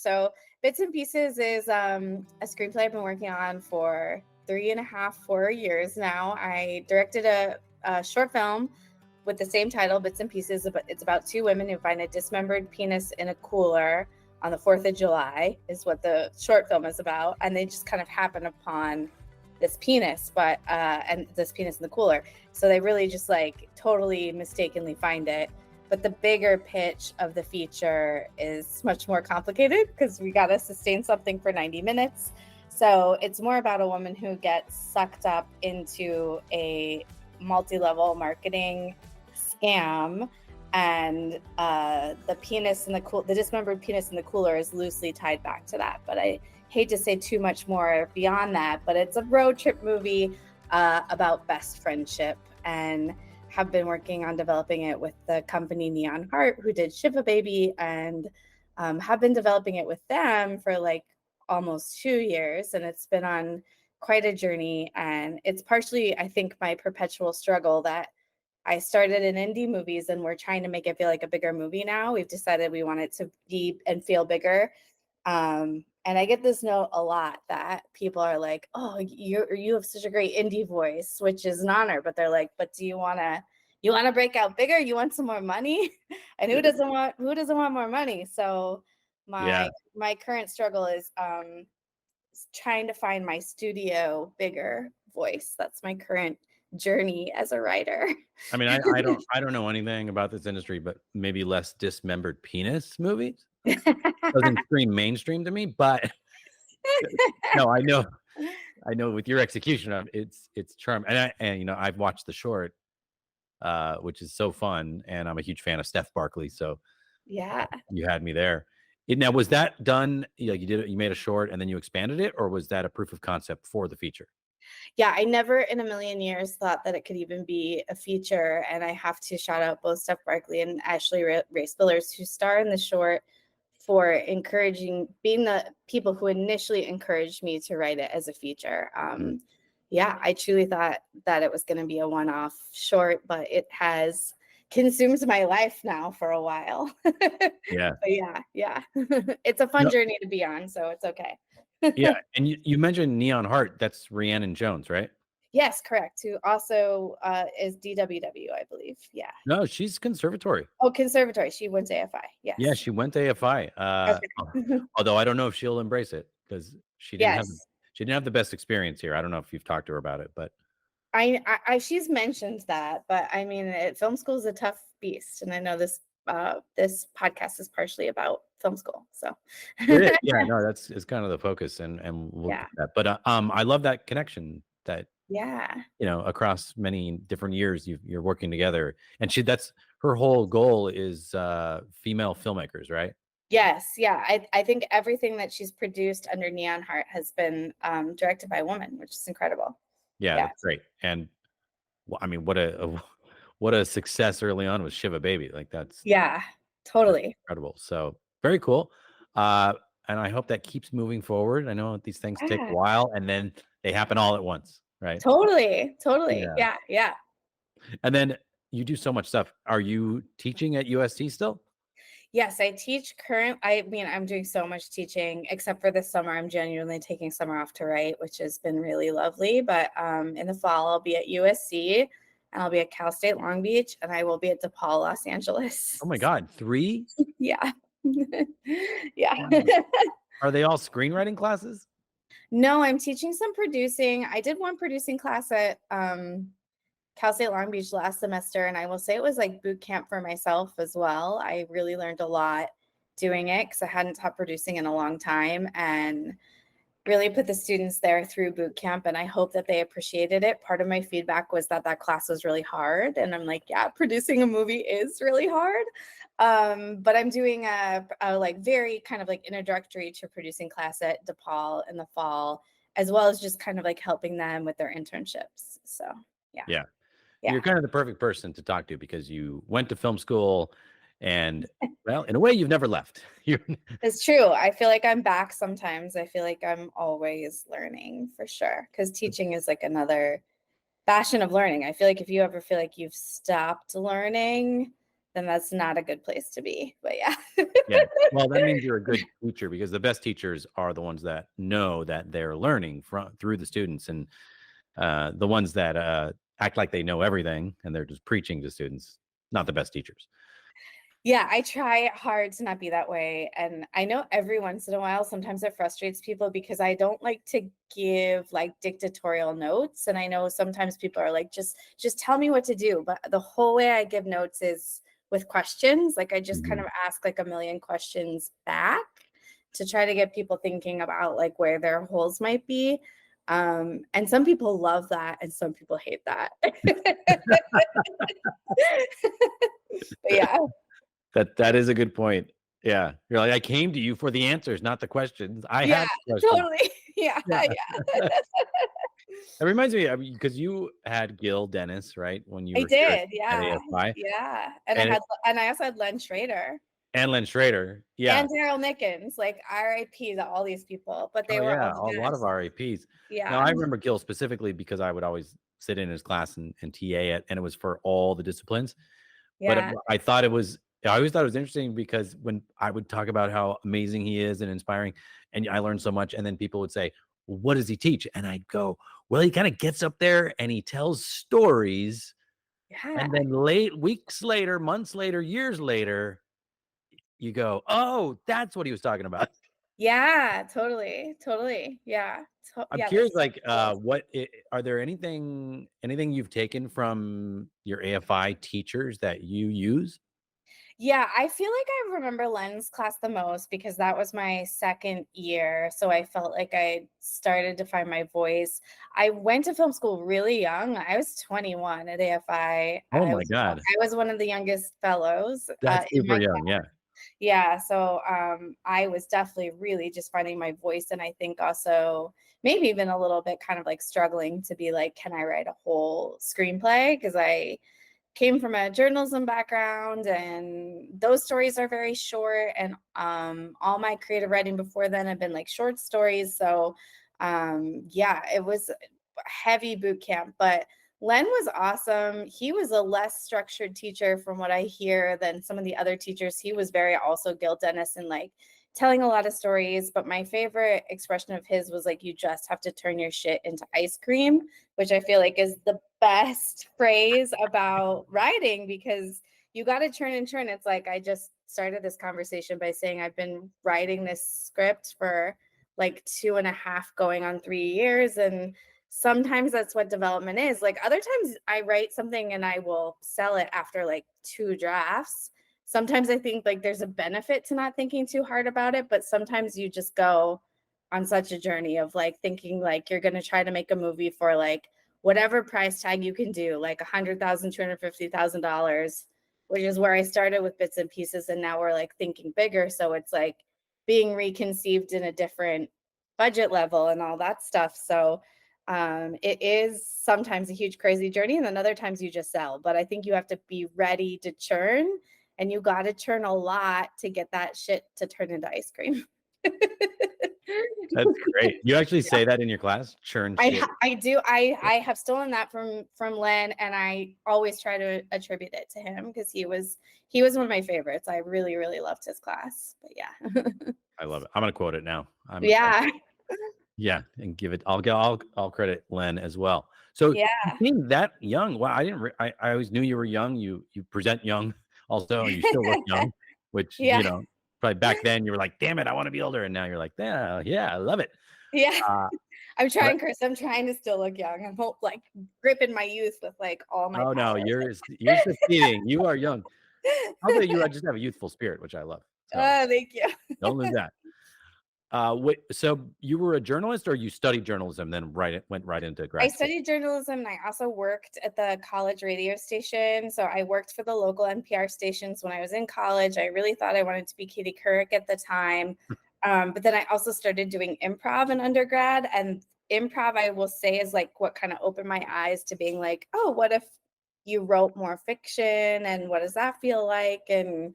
So Bits and Pieces is a screenplay I've been working on for 3.5, 4 years now. I directed a short film with the same title, Bits and Pieces. It's about two women who find a dismembered penis in a cooler on the 4th of July is what the short film is about. And they just kind of happen upon this penis, and this penis in the cooler. So they really just like totally mistakenly find it. But the bigger pitch of the feature is much more complicated because we got to sustain something for 90 minutes. So it's more about a woman who gets sucked up into a multi-level marketing scam, and the penis in the dismembered penis in the cooler is loosely tied back to that. But I hate to say too much more beyond that, but it's a road trip movie about best friendship, and have been working on developing it with the company Neon Heart, who did Shiva Baby, and have been developing it with them for like almost 2 years. And it's been on quite a journey. And it's partially, I think, my perpetual struggle that I started in indie movies and we're trying to make it feel like a bigger movie now. We've decided we want it to be and feel bigger. And I get this note a lot that people are like, "Oh, you have such a great indie voice," which is an honor. But they're like, "But do you want to break out bigger? You want some more money?" And who doesn't want more money? So my current struggle is trying to find my studio bigger voice. That's my current journey as a writer. I mean, I don't know anything about this industry, but maybe less dismembered penis movies doesn't scream mainstream to me. But no, I know with your execution of it's charm, and I've watched the short, which is so fun, and I'm a huge fan of Steph Barkley, so yeah, you had me there. Now, was that done? Like you made a short and then you expanded it, or was that a proof of concept for the feature? Yeah, I never in a million years thought that it could even be a feature. And I have to shout out both Steph Barkley and Ashley Race-Billers, who star in the short, for being the people who initially encouraged me to write it as a feature. Yeah, I truly thought that it was going to be a one-off short, but it has consumed my life now for a while. Yeah. But yeah. It's a fun journey to be on, so it's okay. Yeah, and you mentioned Neon Heart. That's Rhiannon Jones, right? Yes, correct. Who also is DWW, I believe. Yeah. No, she's conservatory. Oh, conservatory. She went to AFI. Yes. Yeah, she went to AFI. Okay. Although I don't know if she'll embrace it because she didn't have the best experience here. I don't know if you've talked to her about it, but she's mentioned that. But I mean, film school is a tough beast, and I know this podcast is partially about film school. So it is. Yeah, no, it's kind of the focus, and we'll yeah. get that. But I love that connection that yeah. Across many different years you're working together, and that's her whole goal is female filmmakers, right? Yes, yeah. I think everything that she's produced under Neon Heart has been directed by a woman, which is incredible. Yeah, that's great. And I mean, what a success early on with Shiva Baby. Like that's totally incredible. So very cool. And I hope that keeps moving forward. I know these things take a while, and then they happen all at once, right? Totally. Yeah. And then you do so much stuff. Are you teaching at USC still? Yes, I teach I'm doing so much teaching, except for this summer. I'm genuinely taking summer off to write, which has been really lovely. But in the fall, I'll be at USC, and I'll be at Cal State Long Beach, and I will be at DePaul, Los Angeles. Oh my God, 3? Yeah. Yeah. Wow. Are they all screenwriting classes? No, I'm teaching some producing. I did one producing class at Cal State Long Beach last semester, and I will say it was like boot camp for myself as well. I really learned a lot doing it because I hadn't taught producing in a long time, and really put the students there through boot camp, and I hope that they appreciated it. Part of my feedback was that class was really hard, and I'm like, yeah, producing a movie is really hard. But I'm doing a like very kind of like introductory to producing class at DePaul in the fall, as well as just kind of like helping them with their internships. So yeah. You're kind of the perfect person to talk to because you went to film school, and well, in a way, you've never left. It's true. I feel like I'm back sometimes. I feel like I'm always learning for sure, because teaching is like another fashion of learning. I feel like if you ever feel like you've stopped learning, then that's not a good place to be. But yeah. Yeah. Well, that means you're a good teacher, because the best teachers are the ones that know that they're learning through the students, and the ones that act like they know everything and they're just preaching to students, not the best teachers. Yeah, I try hard to not be that way. And I know every once in a while, sometimes it frustrates people because I don't like to give like dictatorial notes. And I know sometimes people are like, just tell me what to do. But the whole way I give notes is with questions. Like I just kind of ask like a million questions back to try to get people thinking about like where their holes might be. And some people love that and some people hate that. But yeah. That is a good point. Yeah. You're like, I came to you for the answers, not the questions. I Yeah, have questions. totally. Yeah, Yeah. yeah. It reminds me, I mean, because you had Gil Dennis, right, when you I were here did, at yeah, AFI, yeah, and and I also had Len Schrader and Len Schrader. Yeah. and Daryl Nickens, like RIP to all these people, but they Oh, were yeah. all A the lot of best. RAPs. Now, Yeah, I remember Gil specifically because I would always sit in his class and TA it, and it was for all the disciplines. But yeah, I always thought it was interesting because when I would talk about how amazing he is and inspiring, and I learned so much, and then people would say, well, what does he teach? And I'd go, well, he kind of gets up there and he tells stories, yeah, and then weeks later, months later, years later, you go, oh, that's what he was talking about. yeah, totally, totally, yeah, I'm yeah, curious, that's so like, cool. are there anything you've taken from your AFI teachers that you use? Yeah, I feel like I remember Len's class the most because that was my second year. So I felt like I started to find my voice. I went to film school really young. I was 21 at AFI. Oh my God. I was one of the youngest fellows That's in super my young. Yeah. yeah. So I was definitely really just finding my voice. And I think also maybe even a little bit kind of like struggling to be like, can I write a whole screenplay? Because I came from a journalism background and those stories are very short, and all my creative writing before then had been like short stories. So yeah, it was a heavy boot camp, but Len was awesome. He was a less structured teacher from what I hear than some of the other teachers. He was very also Gil Dennis and like telling a lot of stories, but my favorite expression of his was like, you just have to turn your shit into ice cream, which I feel like is the best phrase about writing because you got to turn and turn. It's like I just started this conversation by saying I've been writing this script for like 2.5 going on 3 years. And sometimes that's what development is. Like other times I write something and I will sell it after like 2 drafts. Sometimes I think like there's a benefit to not thinking too hard about it, but sometimes you just go on such a journey of like thinking like you're going to try to make a movie for like whatever price tag you can do, like $100,000, $250,000, which is where I started with bits and pieces. And now we're like thinking bigger. So it's like being reconceived in a different budget level and all that stuff. So it is sometimes a huge, crazy journey. And then other times you just sell. But I think you have to be ready to churn and you got to churn a lot to get that shit to turn into ice cream. That's great. You actually say that in your class? Churn shit. I do. I have stolen that from Len, and I always try to attribute it to him because he was one of my favorites. I really really loved his class. But yeah, I love it. I'm gonna quote it now. yeah, Yeah, and give it. I'll credit Len as well. So yeah, being that young, wow, I didn't. I always knew you were young. You present young, also, and you still look young. Which yeah, probably back then you were like, damn it, I want to be older, and now you're like, yeah, I love it. yeah. Uh, I'm but trying, Chris. I'm trying to still look young. I'm like gripping my youth with like all my oh no, power. you're succeeding. You are young. Although you just have a youthful spirit, which I love. So Oh, thank you. don't lose that. So you were a journalist, or you studied journalism, then went right into I grad school? studied journalism and I also worked at the college radio station. So I worked for the local NPR stations when I was in college. I really thought I wanted to be Katie Couric at the time. But then I also started doing improv in undergrad. And improv, I will say, is like what kind of opened my eyes to being like, oh, what if you wrote more fiction? And what does that feel like? And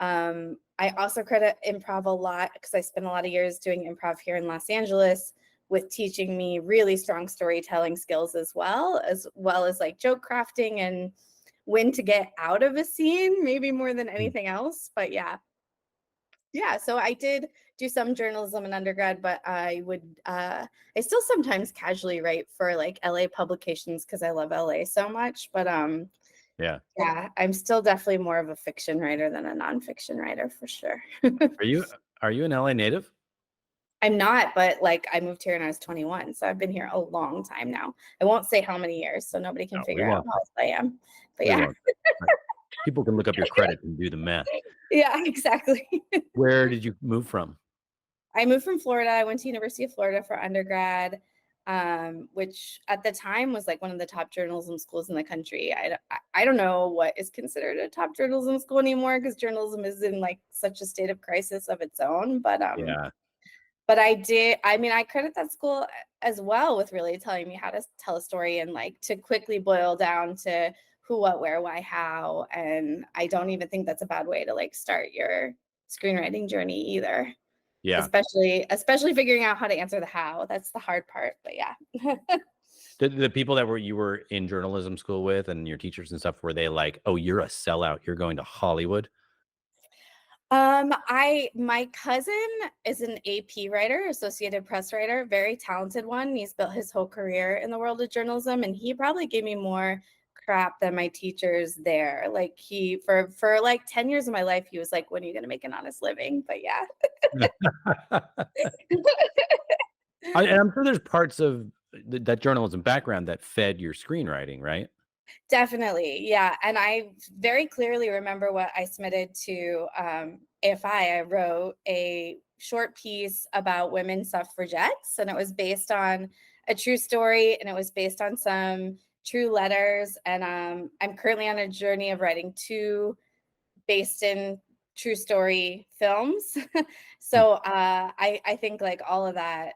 I also credit improv a lot because I spent a lot of years doing improv here in Los Angeles with teaching me really strong storytelling skills as well as like joke crafting. And when to get out of a scene, maybe more than anything else. But yeah. So I did do some journalism in undergrad, but I still sometimes casually write for like LA publications because I love LA so much. But Yeah. I'm still definitely more of a fiction writer than a nonfiction writer for sure. Are you an LA native? I'm not, but like I moved here when I was 21, so I've been here a long time now. I won't say how many years, so nobody can figure out how old I am. But We yeah. won't. People can look up your credit and do the math. Yeah, exactly. Where did you move from? I moved from Florida. I went to University of Florida for undergrad, which at the time was like one of the top journalism schools in the country. I don't know what is considered a top journalism school anymore because journalism is in like such a state of crisis of its own. But I credit that school as well with really telling me how to tell a story and like to quickly boil down to who, what, where, why, how. And I don't even think that's a bad way to like start your screenwriting journey either. Yeah. Especially figuring out how to answer the how. That's the hard part, but yeah. The people that you were in journalism school with and your teachers and stuff, were they like, oh, you're a sellout, you're going to Hollywood? My cousin is an AP writer, Associated Press writer, very talented one. He's built his whole career in the world of journalism, and he probably gave me more crap than my teachers there. Like for like 10 years of my life, he was like, when are you going to make an honest living? But yeah. I'm sure there's parts of that journalism background that fed your screenwriting, right? Definitely. Yeah. And I very clearly remember what I submitted to AFI. I wrote a short piece about women suffragettes, and it was based on a true story, and it was based on some true letters. And I'm currently on a journey of writing 2 based in true story films. So I think like all of that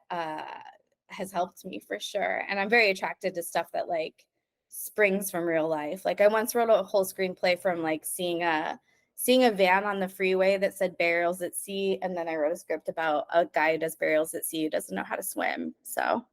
has helped me for sure. And I'm very attracted to stuff that like springs from real life. Like I once wrote a whole screenplay from like seeing a van on the freeway that said burials at sea, and then I wrote a script about a guy who does burials at sea who doesn't know how to swim. So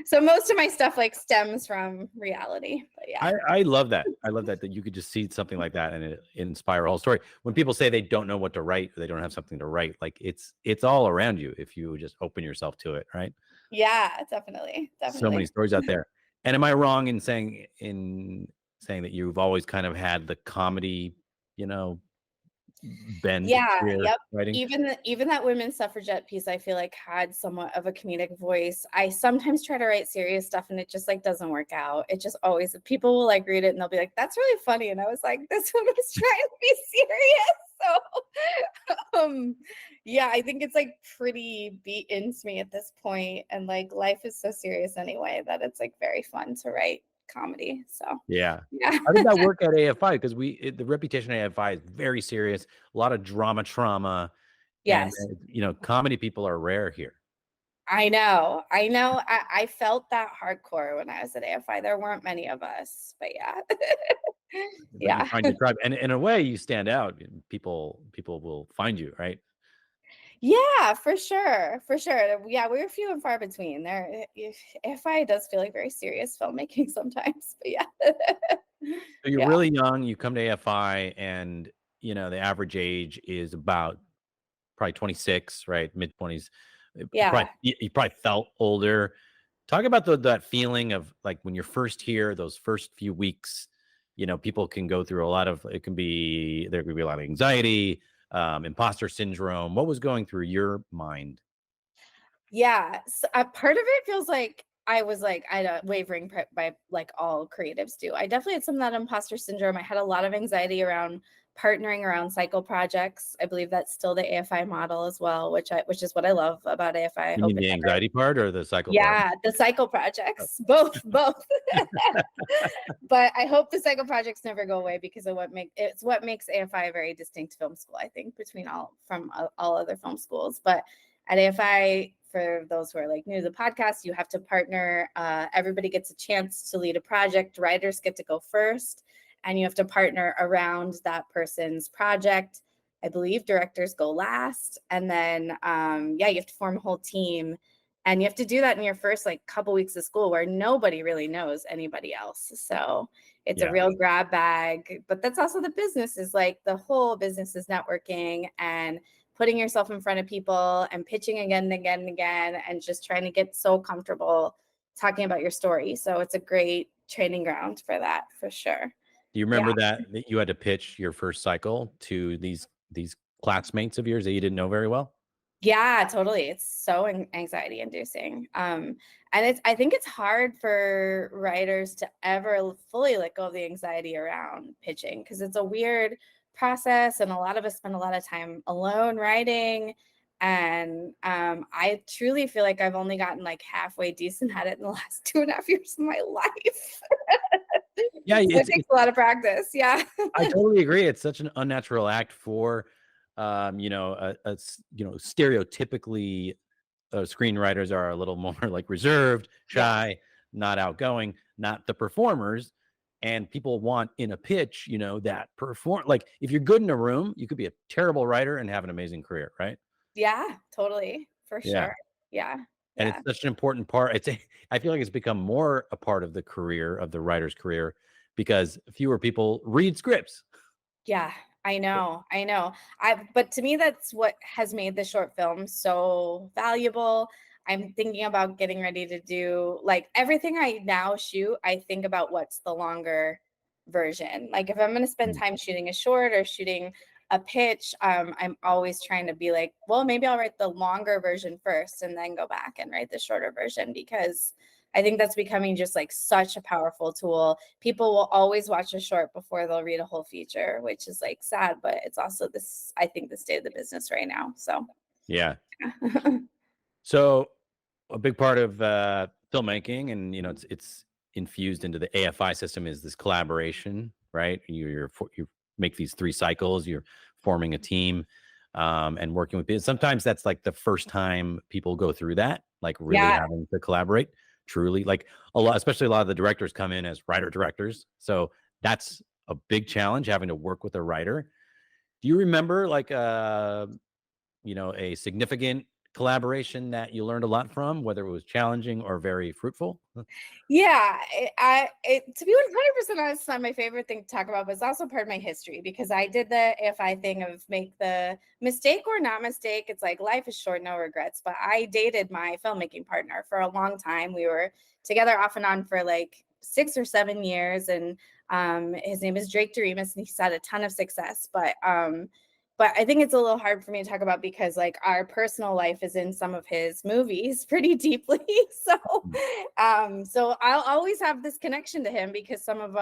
so most of my stuff like stems from reality. But yeah. I love that. I love that you could just see something like that and it inspire a whole story. When people say they don't know what to write, or they don't have something to write, like it's all around you if you just open yourself to it, right? Yeah, definitely. So many stories out there. And am I wrong in saying that you've always kind of had the comedy, bend? Yeah, yep. Writing? Even that women's suffragette piece, I feel like had somewhat of a comedic voice. I sometimes try to write serious stuff and it just like doesn't work out. It just always, people will like read it and they'll be like, that's really funny. And I was like, this one was trying to be serious. So yeah, I think it's like pretty beat into me at this point. And like life is so serious anyway that it's like very fun to write comedy. So yeah. How did that work at AFI? Because the reputation at AFI is very serious, a lot of trauma. Yes. And comedy people are rare here. I know. I felt that hardcore when I was at AFI. There weren't many of us, but yeah. Yeah. You find your tribe, and in a way you stand out. People will find you, right? Yeah, for sure. Yeah, we're few and far between. AFI does feel like very serious filmmaking sometimes, but yeah. So you're really young, you come to AFI, and the average age is about probably 26, right? Mid-20s. Yeah. You probably felt older. Talk about that feeling of like when you're first here, those first few weeks. People can go through a lot of, there could be a lot of anxiety, imposter syndrome. What was going through your mind? Yeah. So, part of it feels like I was like, wavering by like all creatives do. I definitely had some of that imposter syndrome. I had a lot of anxiety around partnering around cycle projects. I believe that's still the AFI model as well, which is what I love about AFI. You mean the anxiety part or the cycle part? Yeah, the cycle projects, both. But I hope the cycle projects never go away because of it's what makes AFI a very distinct film school, I think, between all other film schools. But at AFI, for those who are like new to the podcast, you have to partner. Everybody gets a chance to lead a project. Writers get to go first, and you have to partner around that person's project. I believe directors go last, and then you have to form a whole team. And you have to do that in your first like couple weeks of school where nobody really knows anybody else. So it's a Yeah. real grab bag. But that's also the business, is like the whole business is networking and putting yourself in front of people and pitching again and again and again, and just trying to get so comfortable talking about your story. So it's a great training ground for that, for sure. Do you Yeah. remember that you had to pitch your first cycle to these classmates of yours that you didn't know very well? Yeah, totally. It's so anxiety inducing. And I think it's hard for writers to ever fully let go of the anxiety around pitching, because it's a weird process. And a lot of us spend a lot of time alone writing. And I truly feel like I've only gotten like halfway decent at it in the last 2.5 years of my life. Yeah, So it takes a lot of practice. Yeah. I totally agree. It's such an unnatural act for, stereotypically, screenwriters are a little more like reserved, Yeah. shy, not outgoing, not the performers. And people want in a pitch, that perform. Like if you're good in a room, you could be a terrible writer and have an amazing career, right? Yeah, totally. For Yeah. sure. Yeah. And Yeah. it's such an important part. I feel like it's become more a part of the career of the writer's career because fewer people read scripts. Yeah, I know. I know. But to me, that's what has made the short film so valuable. I'm thinking about getting ready to do like everything I now shoot. I think about what's the longer version. Like if I'm going to spend Mm. time shooting a short or shooting a pitch, I'm always trying to be like, well, maybe I'll write the longer version first and then go back and write the shorter version, because I think that's becoming just like such a powerful tool. People will always watch a short before they'll read a whole feature, which is like sad, but it's also this, I think, the state of the business right now. So Yeah. yeah. So a big part of filmmaking, and it's infused into the AFI system, is this collaboration, right? You make these 3 cycles. You're forming a team, and working with people. Sometimes that's like the first time people go through that, like really Yeah. having to collaborate. Truly, like a lot, especially a lot of the directors come in as writer directors, so that's a big challenge having to work with a writer. Do you remember like a significant collaboration that you learned a lot from, whether it was challenging or very fruitful? Yeah, to be 100% honest, it's not my favorite thing to talk about, but it's also part of my history, because I did the AFI thing of make the mistake or not mistake. It's like life is short, no regrets. But I dated my filmmaking partner for a long time. We were together off and on for like 6 or 7 years, and his name is Drake Doremus, and he's had a ton of success. But I think it's a little hard for me to talk about, because like our personal life is in some of his movies pretty deeply. So I'll always have this connection to him, because some of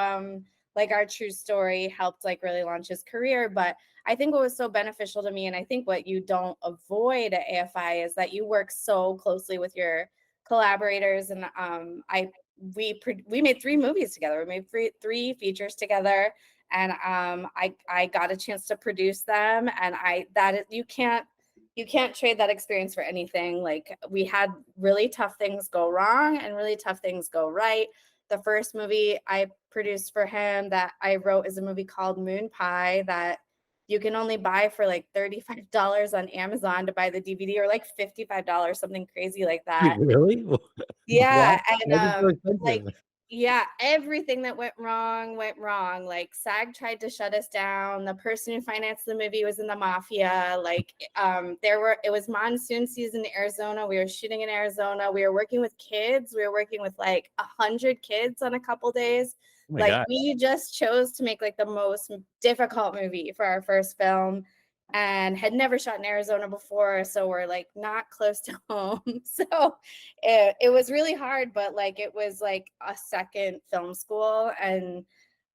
like our true story helped like really launch his career. But I think what was so beneficial to me, and I think what you don't avoid at AFI, is that you work so closely with your collaborators. And we made 3 movies together. We made three features together, and I got a chance to produce them. And you can't trade that experience for anything. Like we had really tough things go wrong and really tough things go right. The first movie I produced for him that I wrote is a movie called Moon Pie, that you can only buy for like $35 on Amazon to buy the DVD, or like $55, something crazy like Wait, that. really? Why? Yeah, and Why is it so like, expensive? yeah, everything that went wrong went wrong. Like SAG tried to shut us down. The person who financed the movie was in the mafia. Like it was monsoon season in Arizona. We were shooting in Arizona. We were working with kids. We were working with like 100 kids on a couple days. Oh my Like god. we just chose to make like the most difficult movie for our first film, and had never shot in Arizona before. So we're like not close to home. So it was really hard, but like it was like a second film school. And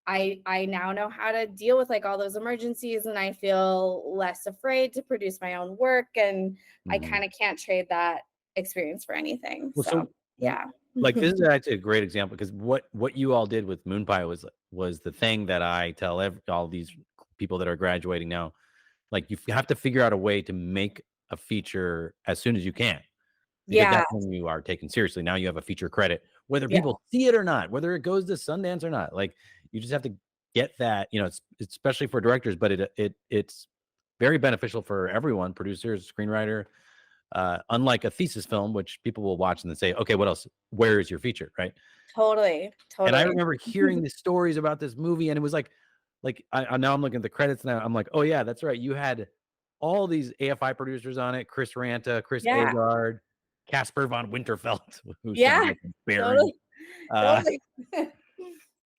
I now know how to deal with like all those emergencies, and I feel less afraid to produce my own work. And I Mhm. kind of can't trade that experience for anything. Well, So so yeah. like this is actually a great example, because what you all did with Moon Pie was the thing that I tell all these people that are graduating now. Like you have to figure out a way to make a feature as soon as you can, because Yeah. that's when you are taken seriously. Now you have a feature credit, whether Yeah. people see it or not, whether it goes to Sundance or not. Like you just have to get that. It's especially for directors, but it's very beneficial for everyone: producers, screenwriter, unlike a thesis film, which people will watch and then say, okay, what else? Where is your feature? Right. Totally. And I Totally. remember hearing the stories about this movie, and it was like now I'm looking at the credits now. I'm like, oh yeah, that's right. You had all these AFI producers on it: Chris Ranta, Chris Yeah. Agard, Casper von Winterfeld, who sounds Yeah. like a Baron. Totally. Uh, Totally.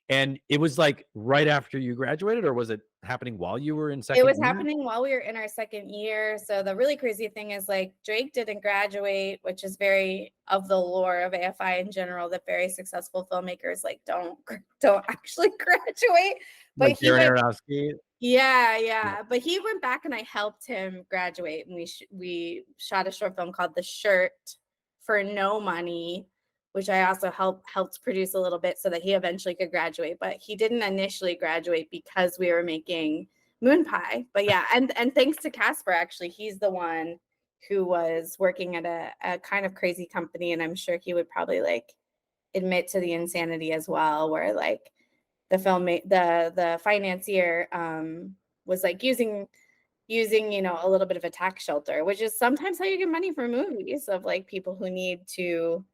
and it was like right after you graduated, or was it happening while you were in It second was year? happening while we were in our second year. So the really crazy thing is like Drake didn't graduate, which is very of the lore of AFI in general, that very successful filmmakers like don't actually graduate. But Like he Darren went, Aronofsky? yeah, Yeah. yeah. But he went back and I helped him graduate. And we shot a short film called The Shirt for no money, which I also helped produce a little bit so that he eventually could graduate. But he didn't initially graduate because we were making Moon Pie. But yeah, and thanks to Casper, actually, he's the one who was working at a kind of crazy company, and I'm sure he would probably like admit to the insanity as well, where like the financier was like using a little bit of a tax shelter, which is sometimes how you get money for movies, of like people who need to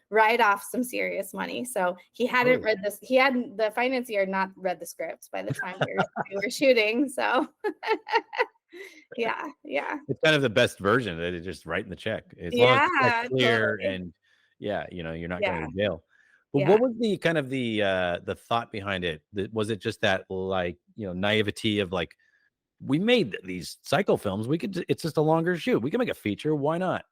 write off some serious money. So he hadn't read this. The financier not read the script by the time we were shooting. So yeah. It's kind of the best version that it's just writing the check. As long as the check's Yeah, clear totally. and you're not Yeah. going to jail. But Yeah. what was the kind of the thought behind it? Was it just that like, naivety of like, we made these cycle films. It's just a longer shoot. We can make a feature. Why not?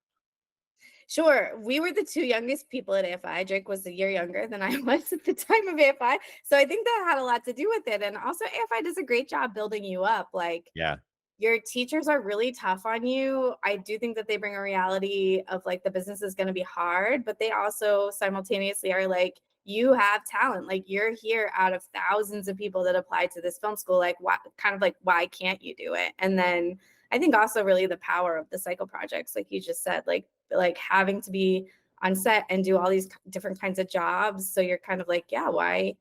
Sure. We were the two youngest people at AFI. Drake was a year younger than I was at the time of AFI. So I think that had a lot to do with it. And also AFI does a great job building you up. Like, Yeah. your teachers are really tough on you. I do think that they bring a reality of like the business is going to be hard, but they also simultaneously are like, you have talent. Like, you're here out of thousands of people that applied to this film school. Like, why can't you do it? And then I think also really the power of the cycle projects, like you just said, like having to be on set and do all these different kinds of jobs. So you're kind of like, yeah, why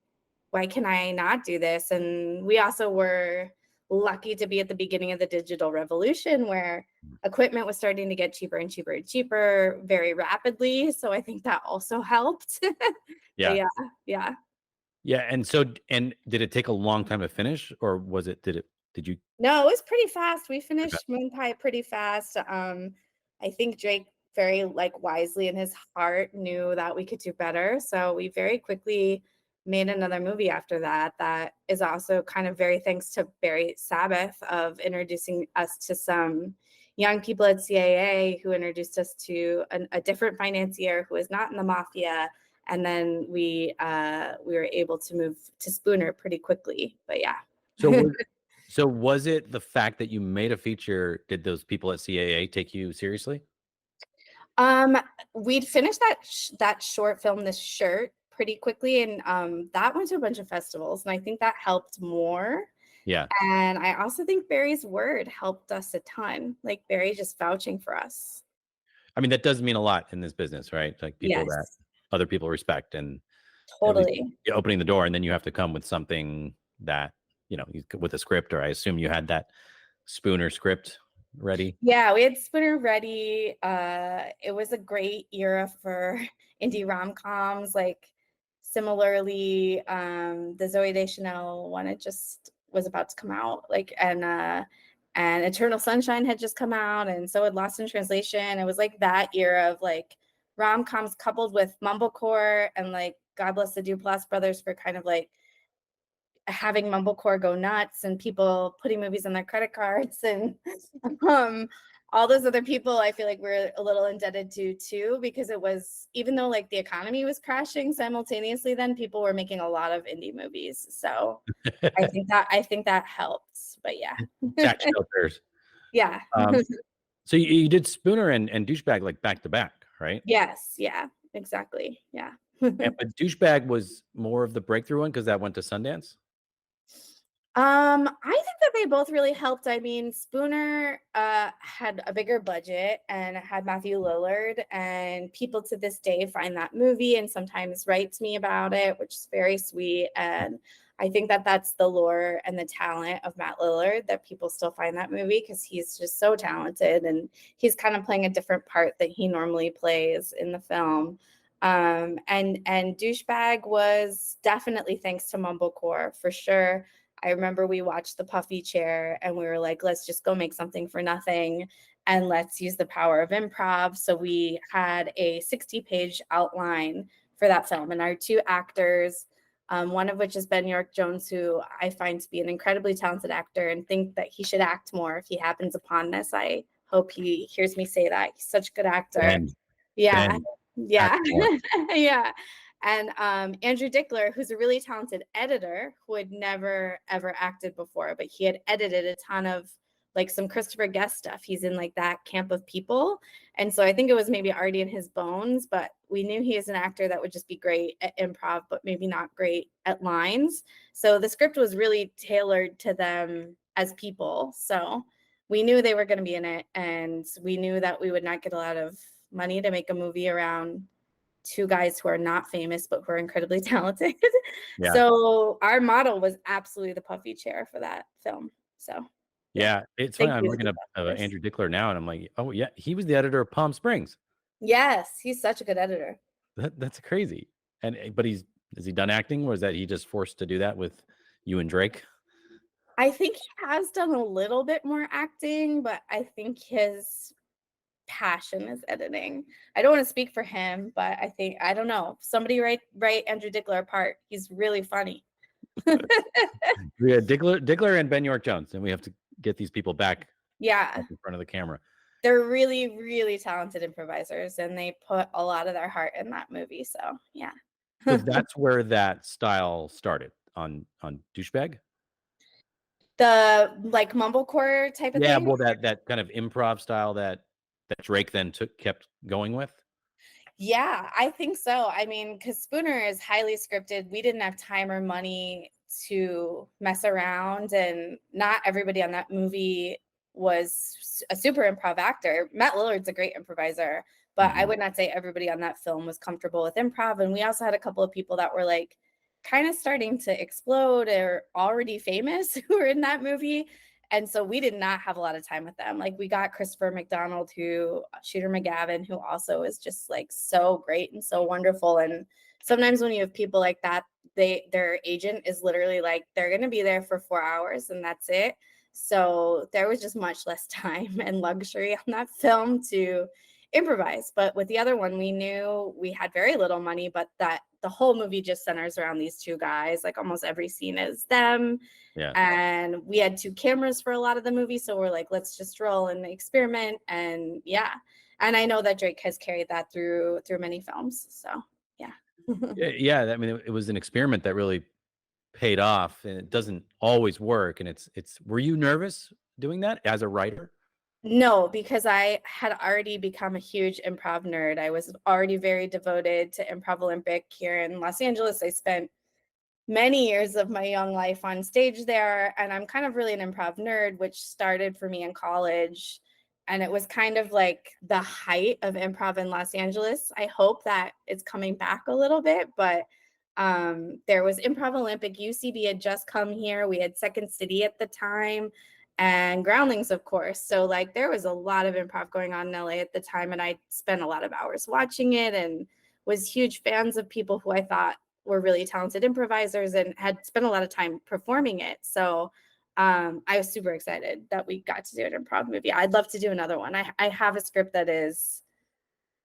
can I not do this? And we also were lucky to be at the beginning of the digital revolution, where equipment was starting to get cheaper and cheaper and cheaper very rapidly. So I think that also helped. But Yeah. yeah. Yeah. And did it take a long time to finish, or did you? No, it was pretty fast. We Okay. finished Moon Pie pretty fast. I think Drake very like wisely in his heart knew that we could do better. So we very quickly made another movie after that. That is also kind of very thanks to Barry Sabbath of introducing us to some young people at CAA who introduced us to a different financier who is not in the mafia. And then we were able to move to Spooner pretty quickly. But yeah. So was it the fact that you made a feature? Did those people at CAA take you seriously? Um, we'd finished that short film, This Shirt, pretty quickly, and that went to a bunch of festivals, and I think that helped more. Yeah. And I also think Barry's word helped us a ton, like Barry just vouching for us. I mean, that does mean a lot in this business, right? Like people that Yes, other people respect, and at least totally. you're opening the door, and then you have to come with something that, with a script, or I assume you had that Spooner script ready. Yeah, we had Spooner ready. It was a great era for indie rom-coms. Like, similarly, the Zoe Deschanel one, it just was about to come out. Like, and Eternal Sunshine had just come out, and so had Lost in Translation. It was like that era of like rom-coms coupled with mumblecore, and like God bless the Duplass brothers for kind of like having mumblecore go nuts and people putting movies on their credit cards, and um all those other people I feel like we're a little indebted to too, because it was, even though like the economy was crashing simultaneously, then people were making a lot of indie movies. So I think that helps. But yeah. Tax shelters. Yeah. So you did Spooner and Douchebag like back to back, right? Yes, yeah, exactly. Yeah. But Douchebag was more of the breakthrough one because that went to Sundance. I think that they both really helped. I mean, Spooner had a bigger budget and it had Matthew Lillard, and people to this day find that movie and sometimes write to me about it, which is very sweet. And I think that that's the lure and the talent of Matt Lillard, that people still find that movie because he's just so talented, and he's kind of playing a different part that he normally plays in the film. And Douchebag was definitely thanks to Mumblecore for sure. I remember we watched The Puffy Chair and we were like, let's just go make something for nothing and let's use the power of improv. So we had a 60-page outline for that film, and our two actors, one of which is Ben York-Jones, who I find to be an incredibly talented actor and think that he should act more if he happens upon this. I hope he hears me say that. He's such a good actor. Ben, yeah. Ben, Yeah. act more. Yeah. And Andrew Dickler, who's a really talented editor who had never, ever acted before, but he had edited a ton of like some Christopher Guest stuff. He's in like that camp of people. And so I think it was maybe already in his bones, but we knew he is an actor that would just be great at improv, but maybe not great at lines. So the script was really tailored to them as people. So we knew they were going to be in it, and we knew that we would not get a lot of money to make a movie around two guys who are not famous but who are incredibly talented. Yeah. So our model was absolutely The Puffy Chair for that film. So yeah, it's funny. I'm looking up Andrew Dickler now, and I'm like, oh yeah, he was the editor of Palm Springs. Yes, he's such a good editor. That's crazy. But has he done acting, or is that he just forced to do that with you and Drake? I think he has done a little bit more acting, but I think his passion is editing. I don't want to speak for him, but I don't know. Somebody write Andrew Dickler apart. He's really funny. Yeah, Dickler and Ben York-Jones, and we have to get these people back in front of the camera. They're really, really talented improvisers, and they put a lot of their heart in that movie. So yeah. So that's where that style started on Douchebag. The like mumblecore type of thing. Yeah, well, that kind of improv style that Drake then kept going with. Yeah, I think so. I mean, because Spooner is highly scripted. We didn't have time or money to mess around, and not everybody on that movie was a super improv actor. Matt Lillard's a great improviser, but I would not say everybody on that film was comfortable with improv. And we also had a couple of people that were like kind of starting to explode or already famous who were in that movie. And so we did not have a lot of time with them. Like we got Christopher McDonald, Shooter McGavin, who also is just like so great and so wonderful. And sometimes when you have people like that, their agent is literally like, they're going to be there for 4 hours and that's it. So there was just much less time and luxury on that film to improvise. But with the other one, we knew we had very little money, but that the whole movie just centers around these two guys. Like almost every scene is them. Yeah. And we had 2 cameras for a lot of the movie. So we're like, let's just roll and experiment. And yeah. And I know that Drake has carried that through many films. So yeah. Yeah. I mean, it was an experiment that really paid off, and it doesn't always work. And were you nervous doing that as a writer? No, because I had already become a huge improv nerd. I was already very devoted to Improv Olympic here in Los Angeles. I spent many years of my young life on stage there, and I'm kind of really an improv nerd, which started for me in college. And it was kind of like the height of improv in Los Angeles. I hope that it's coming back a little bit, but there was Improv Olympic. UCB had just come here. We had Second City at the time, and Groundlings, of course. So like there was a lot of improv going on in LA at the time, and I spent a lot of hours watching it and was huge fans of people who I thought were really talented improvisers and had spent a lot of time performing it. So I was super excited that we got to do an improv movie. I'd love to do another one. I have a script that is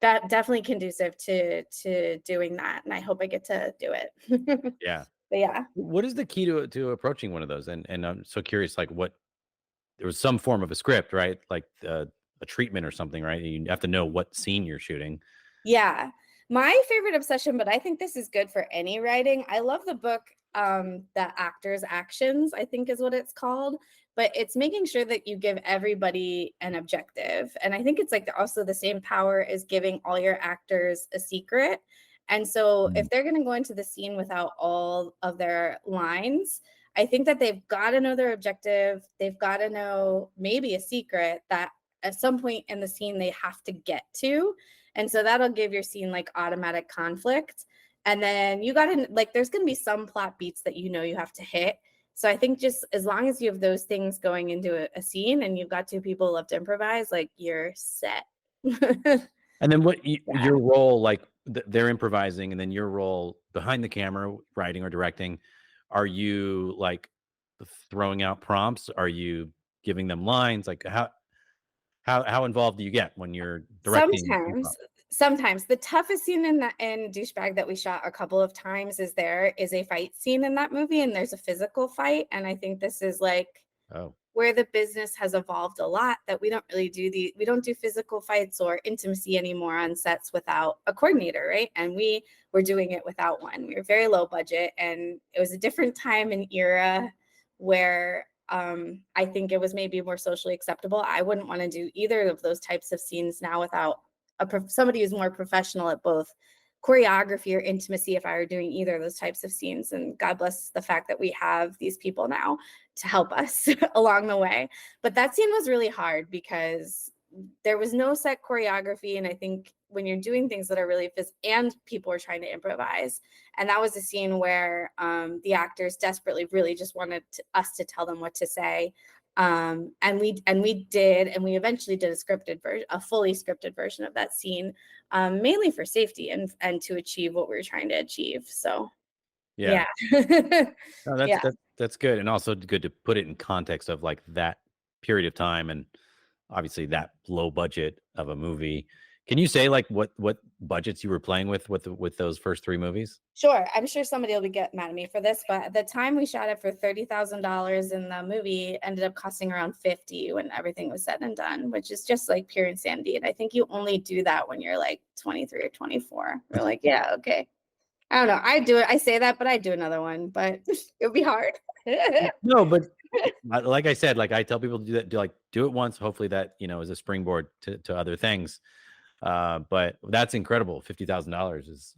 definitely conducive to doing that, and I hope I get to do it. Yeah. But yeah. What is the key to approaching one of those? And I'm so curious, like there was some form of a script, right? Like a treatment or something, right? You have to know what scene you're shooting. Yeah. My favorite obsession, but I think this is good for any writing. I love the book, The Actor's Actions, I think is what it's called. But it's making sure that you give everybody an objective. And I think it's like also the same power as giving all your actors a secret. And so if they're going to go into the scene without all of their lines, I think that they've got to know their objective. They've got to know maybe a secret that at some point in the scene they have to get to. And so that'll give your scene like automatic conflict. And then you got to like, there's going to be some plot beats that you know you have to hit. So I think just as long as you have those things going into a scene and you've got two people who love to improvise, like you're set. And then your role, like they're improvising, and then your role behind the camera, writing or directing, are you like throwing out prompts? Are you giving them lines? Like how involved do you get when you're directing? Sometimes the toughest scene in Douchebag that we shot a couple of times is there is a fight scene in that movie, and there's a physical fight. And I think this is like where the business has evolved a lot, that we don't really we don't do physical fights or intimacy anymore on sets without a coordinator, right? And we were doing it without one. We were very low budget, and it was a different time and era where I think it was maybe more socially acceptable. I wouldn't want to do either of those types of scenes now without somebody who's more professional at both choreography or intimacy if I were doing either of those types of scenes. And God bless the fact that we have these people now to help us along the way. But that scene was really hard because there was no set choreography. And I think when you're doing things that are really and people are trying to improvise, and that was a scene where the actors desperately really just wanted us to tell them what to say. And we did, and we eventually did a fully scripted version of that scene, mainly for safety and to achieve what we were trying to achieve. So, yeah. No, that's good, and also good to put it in context of like that period of time, and obviously that low budget of a movie. Can you say like what budgets you were playing with those first three movies? Sure. I'm sure somebody will get mad at me for this, but at the time we shot it for $30,000, and the movie ended up costing around $50,000 when everything was said and done, which is just like pure insanity. And I think you only do that when you're like 23 or 24. We're like, yeah, okay. I don't know. I do it. I say that, but I do another one, but it would be hard. No, but like I said, like I tell people to do that, do it once. Hopefully that, is a springboard to other things. But that's incredible. $50,000 is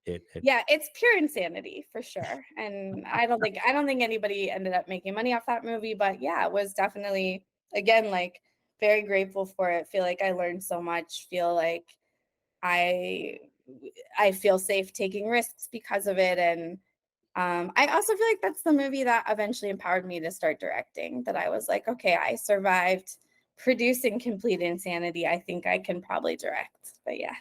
it. Yeah, it's pure insanity for sure. And I don't think anybody ended up making money off that movie, but yeah, it was definitely, again, like very grateful for it. Feel like I learned so much, feel like I feel safe taking risks because of it. And I also feel like that's the movie that eventually empowered me to start directing, that I was like, okay, I survived producing complete insanity. I think I can probably direct. But yeah.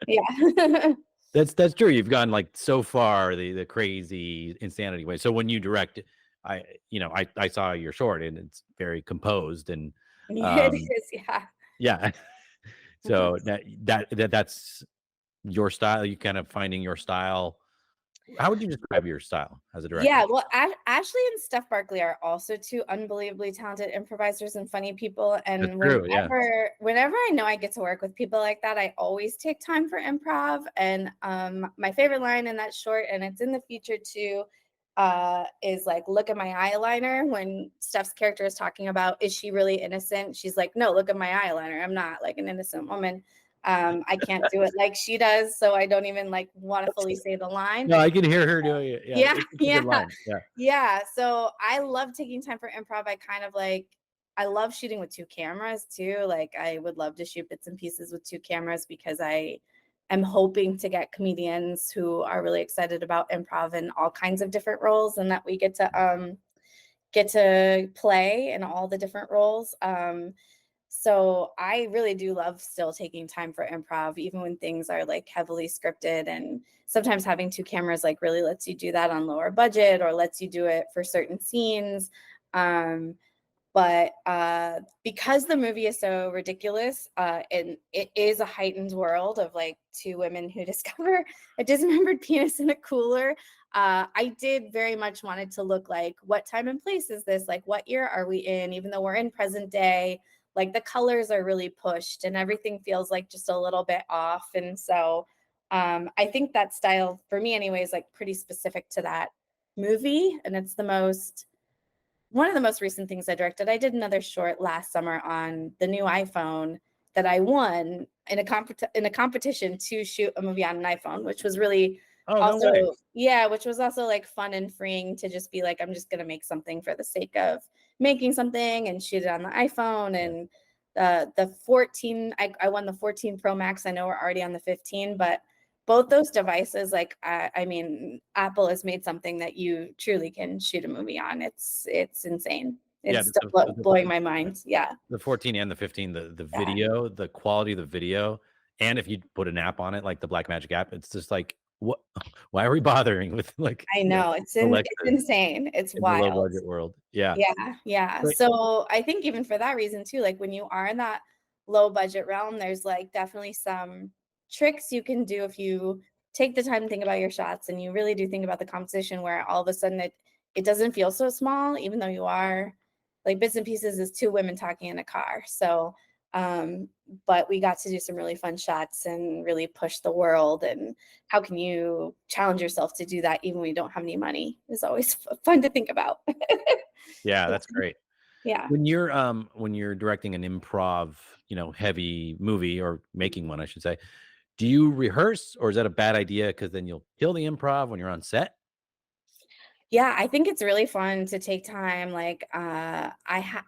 Yeah. That's true. You've gone like so far the crazy insanity way. So when you direct, I saw your short, and it's very composed, and it is, yeah. Yeah. So that's your style. You kind of finding your style. How would you describe your style as a director? Yeah, well, Ashley and Steph Barkley are also two unbelievably talented improvisers and funny people. And whenever I know I get to work with people like that, I always take time for improv. And my favorite line in that short, and it's in the feature too, is like, look at my eyeliner. When Steph's character is talking about, is she really innocent? She's like, no, look at my eyeliner. I'm not like an innocent woman. I can't do it like she does, so I don't even like want to fully say the line. No, I can hear her doing it. Yeah. So I love taking time for improv. I love shooting with two cameras too. Like I would love to shoot bits and pieces with two cameras, because I am hoping to get comedians who are really excited about improv in all kinds of different roles, and that we get to play in all the different roles. So I really do love still taking time for improv, even when things are like heavily scripted. And sometimes having two cameras like really lets you do that on lower budget, or lets you do it for certain scenes. But because the movie is so ridiculous, and it is a heightened world of like two women who discover a dismembered penis in a cooler, I did very much want it to look like, what time and place is this? Like, what year are we in? Even though we're in present day, like the colors are really pushed and everything feels like just a little bit off. And so I think that style, for me anyway, is like pretty specific to that movie. And it's one of the most recent things I directed. I did another short last summer on the new iPhone that I won in a competition to shoot a movie on an iPhone, which was really which was also like fun and freeing to just be like, I'm just going to make something for the sake of making something and shoot it on the iPhone. And the 14, I won the 14 Pro Max. I know we're already on the 15, but both those devices, like, I mean, Apple has made something that you truly can shoot a movie on. It's insane. Yeah, It's still blowing my mind. Yeah. the 14 and the 15, the Yeah. video, the quality of the video, and if you put an app on it, like the Blackmagic app, it's just like, what? Why are we bothering with like I know. It's Alexa insane. It's in the low wild. budget world? Yeah. Yeah, yeah. But So I think even for that reason too, like when you are in that low budget realm, there's like definitely some tricks you can do if you take the time to think about your shots and you really do think about the composition, where all of a sudden it doesn't feel so small, even though you are like Bits and Pieces is two women talking in a car. So but we got to do some really fun shots and really push the world. And how can you challenge yourself to do that even when you don't have any money is always fun to think about. yeah, that's great. Yeah. When you're directing an improv, heavy movie, or making one, I should say, do you rehearse, or is that a bad idea because then you'll kill the improv when you're on set? I think it's really fun to take time. Like, I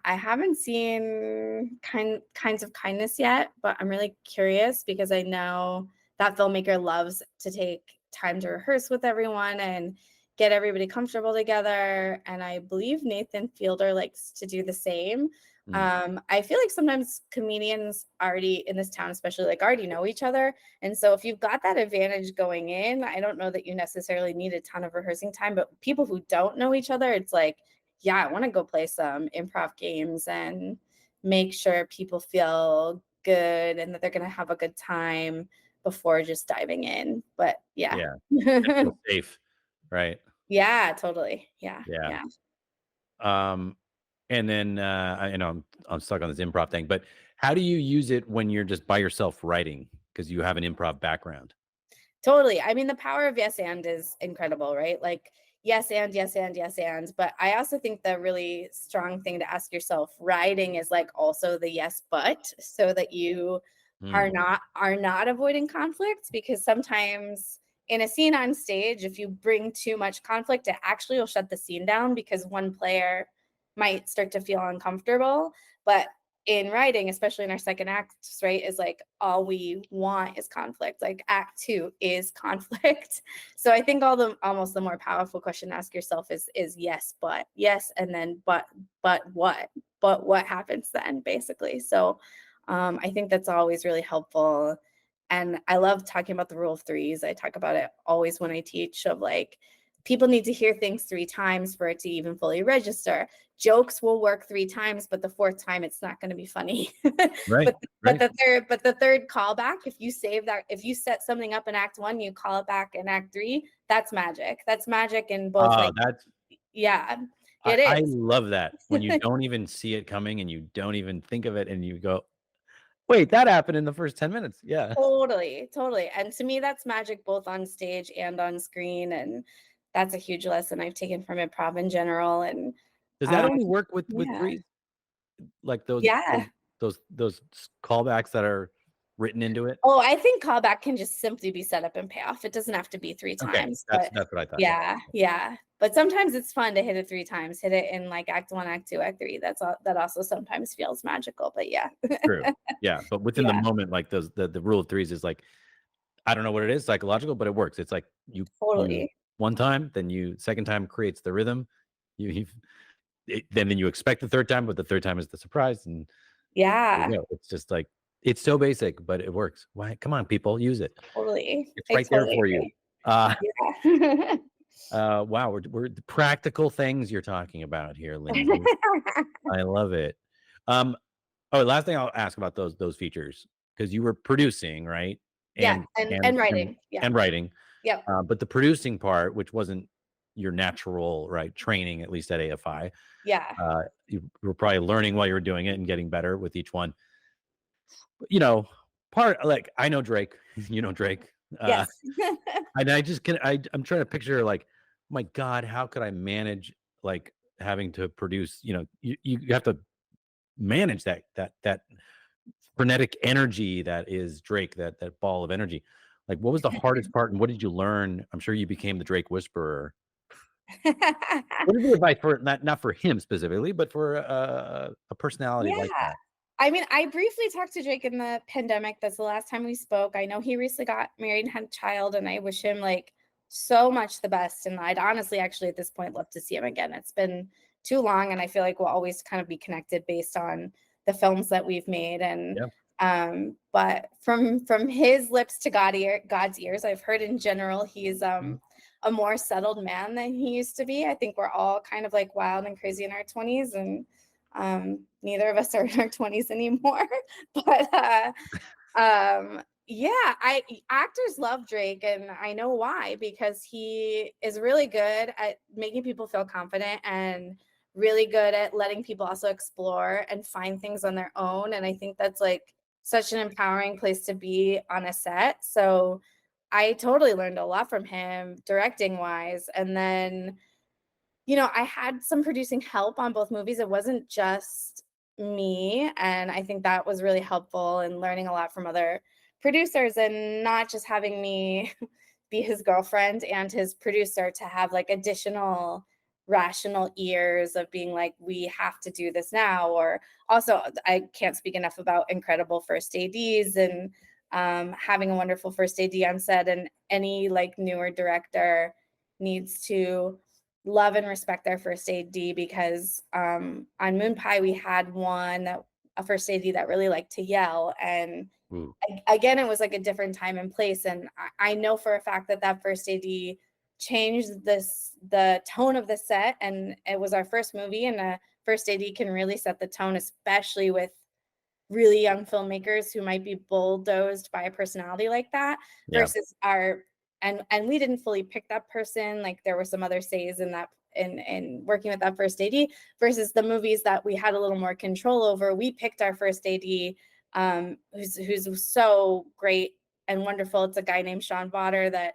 haven't seen Kinds of Kindness yet, but I'm really curious because I know that filmmaker loves to take time to rehearse with everyone and get everybody comfortable together. And I believe Nathan Fielder likes to do the same. I feel like sometimes comedians already in this town, especially, like, already know each other. And so if you've got that advantage going in, I don't know that you necessarily need a ton of rehearsing time. But people who don't know each other, it's like, yeah, I want to go play some improv games and make sure people feel good and that they're going to have a good time before just diving in. But yeah. Yeah. And feel safe, right? Yeah, totally. Yeah. Yeah. Yeah. And then I know I'm stuck on this improv thing, but how do you use it when you're just by yourself writing because you have an improv background? Totally. I mean, the power of yes and is incredible, right? Like, yes and, yes and, yes and. But I also think the really strong thing to ask yourself writing is like also the yes but, so that you are Mm, not avoiding conflict. Because sometimes in a scene on stage, if you bring too much conflict, it actually will shut the scene down because one player might start to feel uncomfortable. But in writing, especially in our second act, right, is like all we want is conflict. Like act two is conflict. So I think almost the more powerful question to ask yourself is yes, but yes, and then but what? But what happens then, basically? So I think that's always really helpful. And I love talking about the rule of threes. I talk about it always when I teach, of like, people need to hear things 3 times for it to even fully register. Jokes will work 3 times, but the 4th time it's not going to be funny. right. but Right. the third callback, if you save that, if you set something up in act 1, you call it back in act 3, that's magic. That's magic in both, like, That's yeah, I, it I is. love that when you don't even see it coming and you don't even think of it and you go, wait, that happened in the first 10 minutes. Yeah. Totally, totally. And to me, that's magic both on stage and on screen. And that's a huge lesson I've taken from improv in general. And Does that um, only work with yeah, threes? Like those yeah. callbacks that are written into it? Oh, I think callback can just simply be set up and payoff. It doesn't have to be 3 Okay. times, That's but that's what I thought. Yeah. yeah, yeah. But sometimes it's fun to hit it 3 times. Hit it in like act 1, act 2, act 3. That also sometimes feels magical, but yeah. True. Yeah. But within the Yeah, moment, like the rule of threes is like, I don't know what it is, psychological, but it works. It's like you totally. one time, then you second time creates the rhythm. You then you expect the third time, but the third time is the surprise, and there you Yeah, go. It's just like it's so basic, but it works. Why? Come on, people, use it. totally. It's I right there totally for you. agree. Uh, Yeah. wow, we're the practical things you're talking about here, Lindsay. I love it. Um, oh, last thing I'll ask about those features, because you were producing, right? Yeah, And and and and writing. Yeah. and writing. Yep. But the producing part, which wasn't your natural, right, training, at least at AFI, Yeah. you were probably learning while you were doing it and getting better with each one. You know, part like I know Drake, you know Drake, Yes. and I'm trying to picture like, my God, how could I manage like having to produce? You have to manage that frenetic energy that is Drake, that ball of energy. Like, what was the hardest part, and what did you learn? I'm sure you became the Drake whisperer. What is the advice for not for him specifically, but for a personality like Yeah. that? I mean, I briefly talked to Drake in the pandemic. That's the last time we spoke. I know he recently got married and had a child, and I wish him like so much the best. And I'd honestly, actually, at this point, love to see him again. It's been too long, and I feel like we'll always kind of be connected based on the films that we've made. And but from his lips to God's ears, I've heard in general he's a more settled man than he used to be. I think we're all kind of like wild and crazy in our 20s, and neither of us are in our 20s anymore. But yeah, actors love Drake, and I know why, because he is really good at making people feel confident and really good at letting people also explore and find things on their own. And I think that's like such an empowering place to be on a set. So I totally learned a lot from him directing wise. And then, you know, I had some producing help on both movies. It wasn't just me. And I think that was really helpful in learning a lot from other producers, and not just having me be his girlfriend and his producer, to have like additional rational ears of being like, we have to do this now. Or also, I can't speak enough about incredible first ADs, and having a wonderful first AD on set. And any like newer director needs to love and respect their first AD, because on Moon Pie we had a first AD that really liked to yell. And again, it was like a different time and place. And I know for a fact that first AD changed the tone of the set. And it was our first movie, and a first AD can really set the tone, especially with really young filmmakers who might be bulldozed by a personality like that, versus and we didn't fully pick that person. Like there were some other says in that in working with that first AD, versus the movies that we had a little more control over. We picked our first AD, who's so great and wonderful. It's a guy named Sean Vaughter that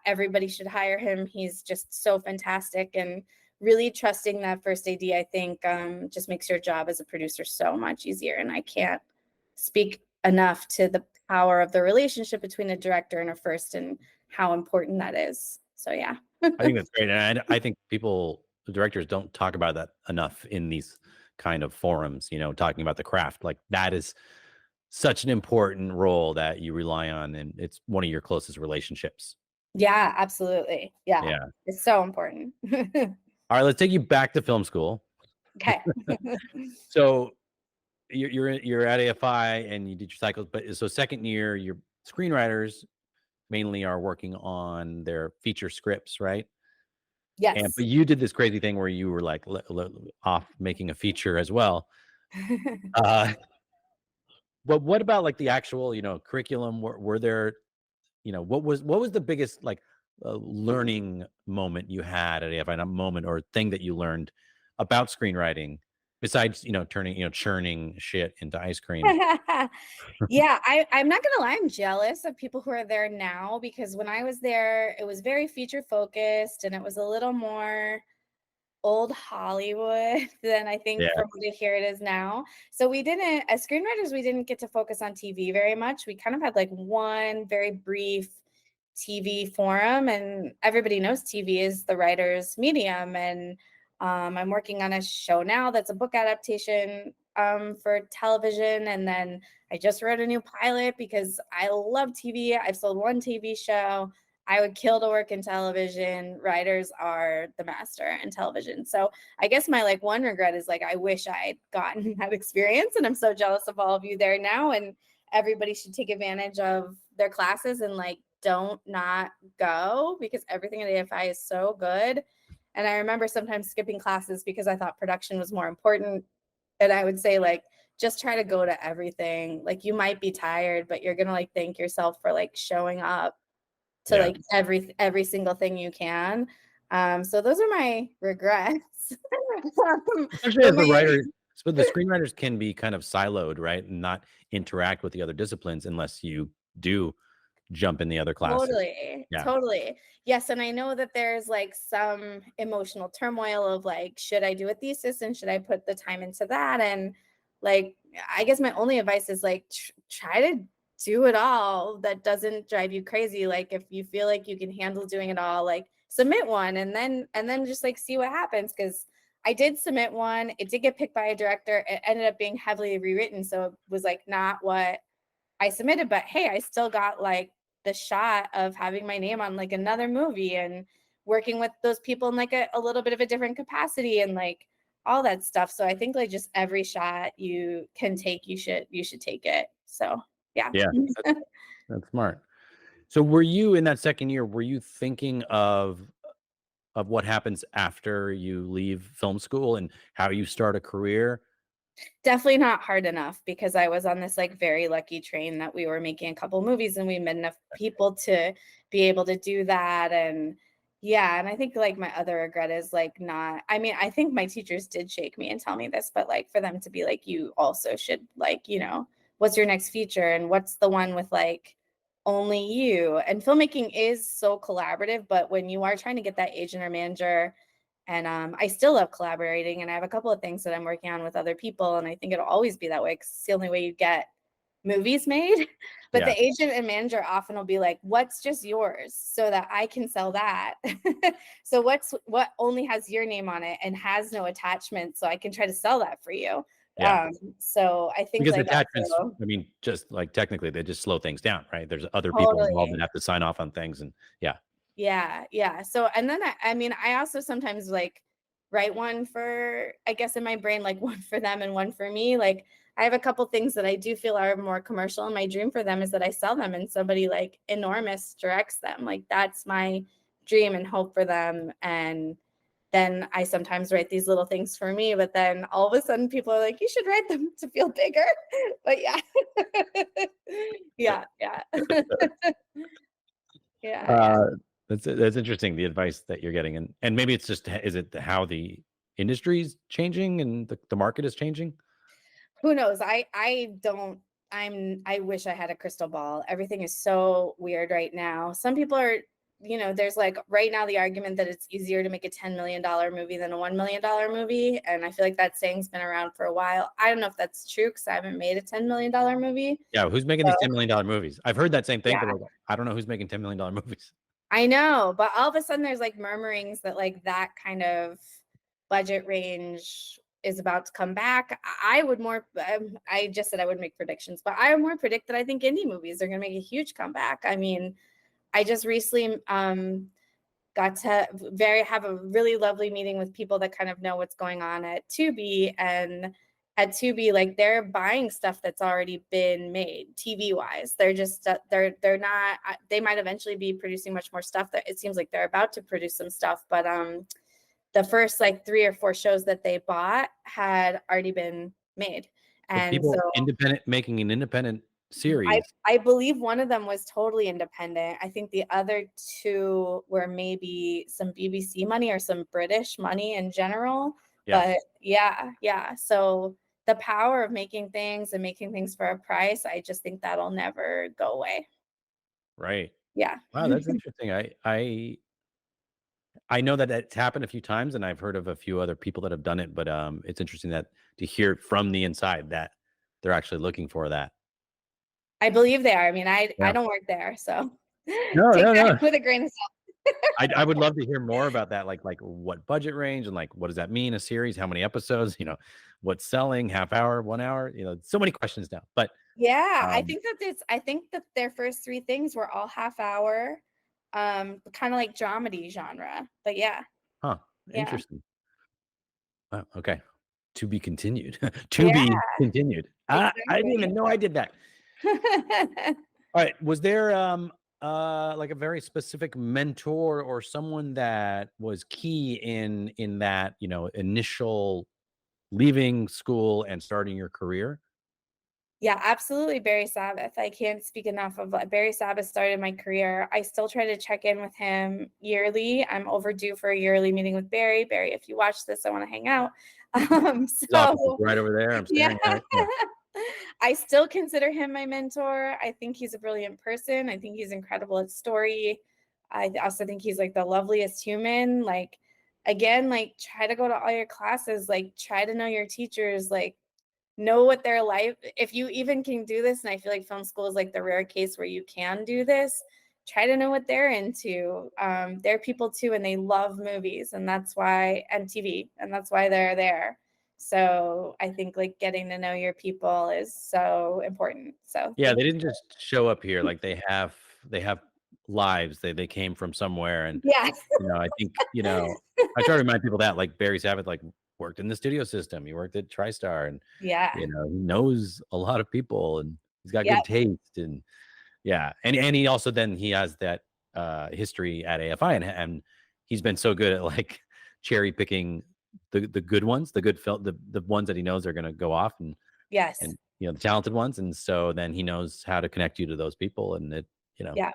everybody should hire him. He's just so fantastic, and really trusting that first AD, I think, just makes your job as a producer so much easier. And I can't speak enough to the power of the relationship between a director and a first, and how important that is. So yeah. I think that's great. And I think the directors don't talk about that enough in these kind of forums, you know, talking about the craft. Like that is such an important role that you rely on, and it's one of your closest relationships. Yeah, absolutely. Yeah. It's so important. All right, let's take you back to film school. Okay. So you're at AFI and you did your cycles, but so second year, your screenwriters mainly are working on their feature scripts, right? Yes. But you did this crazy thing where you were like off making a feature as well. But what about like the actual, you know, curriculum? Were there, you know, what was the biggest like learning moment you had at AFI? Not moment, or thing that you learned about screenwriting besides, you know, churning shit into ice cream? Yeah, I'm not gonna lie, I'm jealous of people who are there now, because when I was there, it was very feature focused, and it was a little more old Hollywood than I think from what I hear it is now. So we didn't, as screenwriters, we didn't get to focus on TV very much. We kind of had like one very brief TV forum, and everybody knows TV is the writer's medium. And I'm working on a show now that's a book adaptation for television. And then I just wrote a new pilot because I love TV. I've sold one TV show. I would kill to work in television. Writers are the master in television. So I guess my like one regret is like, I wish I'd gotten that experience, and I'm so jealous of all of you there now. And everybody should take advantage of their classes, and like, don't not go, because everything at AFI is so good. And I remember sometimes skipping classes because I thought production was more important. And I would say like, just try to go to everything. Like you might be tired, but you're going to like thank yourself for like showing up to like every single thing you can. So those are my regrets. Especially as the writer, so the screenwriters can be kind of siloed, right? And not interact with the other disciplines unless you do jump in the other classes. Totally. Yes. And I know that there's like some emotional turmoil of like, should I do a thesis, and should I put the time into that? And like, I guess my only advice is like, try to do it all that doesn't drive you crazy. Like if you feel like you can handle doing it all, like submit one, and then just like see what happens. Because I did submit one. It did get picked by a director. It ended up being heavily rewritten, so it was like not what I submitted, but hey, I still got like the shot of having my name on like another movie and working with those people in like a little bit of a different capacity and like all that stuff. So I think like just every shot you can take, you should take it. So yeah. Yeah, that's smart. So were you in that second year, were you thinking of what happens after you leave film school and how you start a career? Definitely not hard enough because I was on this like very lucky train that we were making a couple movies and we met enough people to be able to do that. And yeah, and I think like my other regret is like not, I mean, I think my teachers did shake me and tell me this, but like for them to be like, you also should like, what's your next feature and what's the one with like only you? And filmmaking is so collaborative, but when you are trying to get that agent or manager, and I still love collaborating, and I have a couple of things that I'm working on with other people, and I think it'll always be that way because it's the only way you get movies made. But Yeah. the agent and manager often will be like, "What's just yours, so that I can sell that." So what only has your name on it and has no attachment, so I can try to sell that for you. Yeah. So I think Because like attachments, also, I mean, just like technically they just slow things down, right? There's other people involved that totally. have to sign off on things and yeah. Yeah, yeah. So, and then I mean, I also sometimes like write one for, I guess in my brain, like one for them and one for me. Like I have a couple things that I do feel are more commercial, and my dream for them is that I sell them and somebody like enormous directs them. Like that's my dream and hope for them. And then I sometimes write these little things for me, but then all of a sudden people are like, you should write them to feel bigger. But yeah. Yeah, yeah. Yeah, yeah. Uh, that's interesting, the advice that you're getting, and maybe it's just is it how the industry's changing and the market is changing? Who knows? I don't I wish I had a crystal ball. Everything is so weird right now. Some people are, there's like right now the argument that it's easier to make a $10 million movie than a $1 million movie. And I feel like that saying's been around for a while. I don't know if that's true because I haven't made a $10 million movie. Yeah, who's making So these $10 million movies? I've heard that same thing, but yeah, like, I don't know who's making $10 million movies. I know. But all of a sudden there's like murmurings that like that kind of budget range is about to come back. I would more, I just said I would make predictions, but I would more predict that I think indie movies are going to make a huge comeback. I mean, I just recently got to have a really lovely meeting with people that kind of know what's going on at Tubi, and at Tubi, like they're buying stuff that's already been made TV wise. They're just they're not. They might eventually be producing much more stuff. That it seems like they're about to produce some stuff, but the first like 3 or 4 shows that they bought had already been made. So And so people independent making an independent series. I believe one of them was totally independent. I think the other 2 were maybe some BBC money or some British money in general. Yeah, But yeah, yeah. So the power of making things and making things for a price, I just think that'll never go away. right. Yeah. Wow, that's interesting. I know that it's happened a few times, and I've heard of a few other people that have done it, but it's interesting that to hear from the inside that they're actually looking for that. I believe they are. I mean, I Yeah. don't work there, so No, take no, that no. with a grain of salt. I would love to hear more about that, like what budget range and like what does that mean, a series, how many episodes, what's selling, half hour, 1 hour, so many questions now. But Yeah, um, I think that their first 3 things were all half hour, kind of like dramedy genre. But yeah, huh, yeah, interesting. Wow, okay. To be continued. To yeah, be continued. I didn't exactly. even know I did that. All right. Was there like a very specific mentor or someone that was key in that, initial leaving school and starting your career? Yeah, absolutely. Barry Sabbath. I can't speak enough of Barry Sabbath started my career. I still try to check in with him yearly. I'm overdue for a yearly meeting with Barry. Barry, if you watch this, I want to hang out. His office is So right over there. I'm yeah. staring at it. Yeah. I still consider him my mentor. I think he's a brilliant person. I think he's incredible at story. I also think he's like the loveliest human. Like, again, like try to go to all your classes, like try to know your teachers, like know what their life, if you even can do this. And I feel like film school is like the rare case where you can do this. try to know what they're into. They're people too, and they love movies, and that's why, and TV, and that's why they're there. So I think like getting to know your people is so important. So Yeah, thank they you. didn't just show up here, like, they have lives, they came from somewhere, and, Yeah. I think, I try to remind people that, like, Barry Savage, like, worked in the studio system, he worked at TriStar, and, Yeah. he knows a lot of people, and he's got Yeah. good taste, and yeah, and he also then he has that, history at AFI, and he's been so good at, like, cherry picking the good ones, the good film the ones that he knows are gonna go off, Yes. and the talented ones, and so then he knows how to connect you to those people, and you know, Yeah.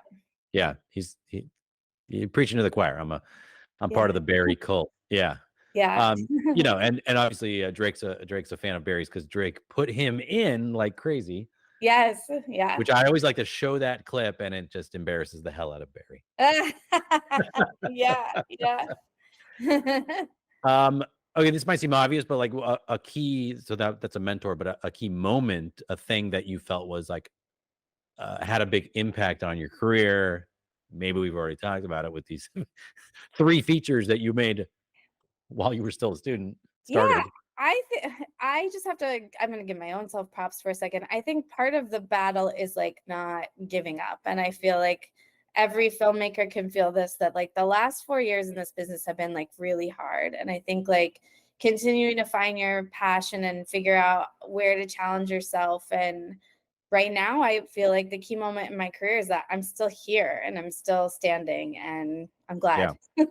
yeah, he preaching to the choir. I'm Yeah. part of the Barry cult. Yeah. Yeah. And obviously Drake's a fan of Barry's because Drake put him in like crazy, Yes. Yeah. which I always like to show that clip, and it just embarrasses the hell out of Barry. Yeah. Yeah. Um, okay, this might seem obvious, but like a key, so that's a mentor, but a key moment, a thing that you felt was like had a big impact on your career. Maybe we've already talked about it with these 3 features that you made while you were still a student Yeah, started. I just have to, I'm gonna give my own self props for a second. I think part of the battle is like not giving up. And I feel like every filmmaker can feel this, that like the last 4 years in this business have been like really hard. And I think like continuing to find your passion and figure out where to challenge yourself. And right now I feel like the key moment in my career is that I'm still here and I'm still standing, and I'm glad. Yeah.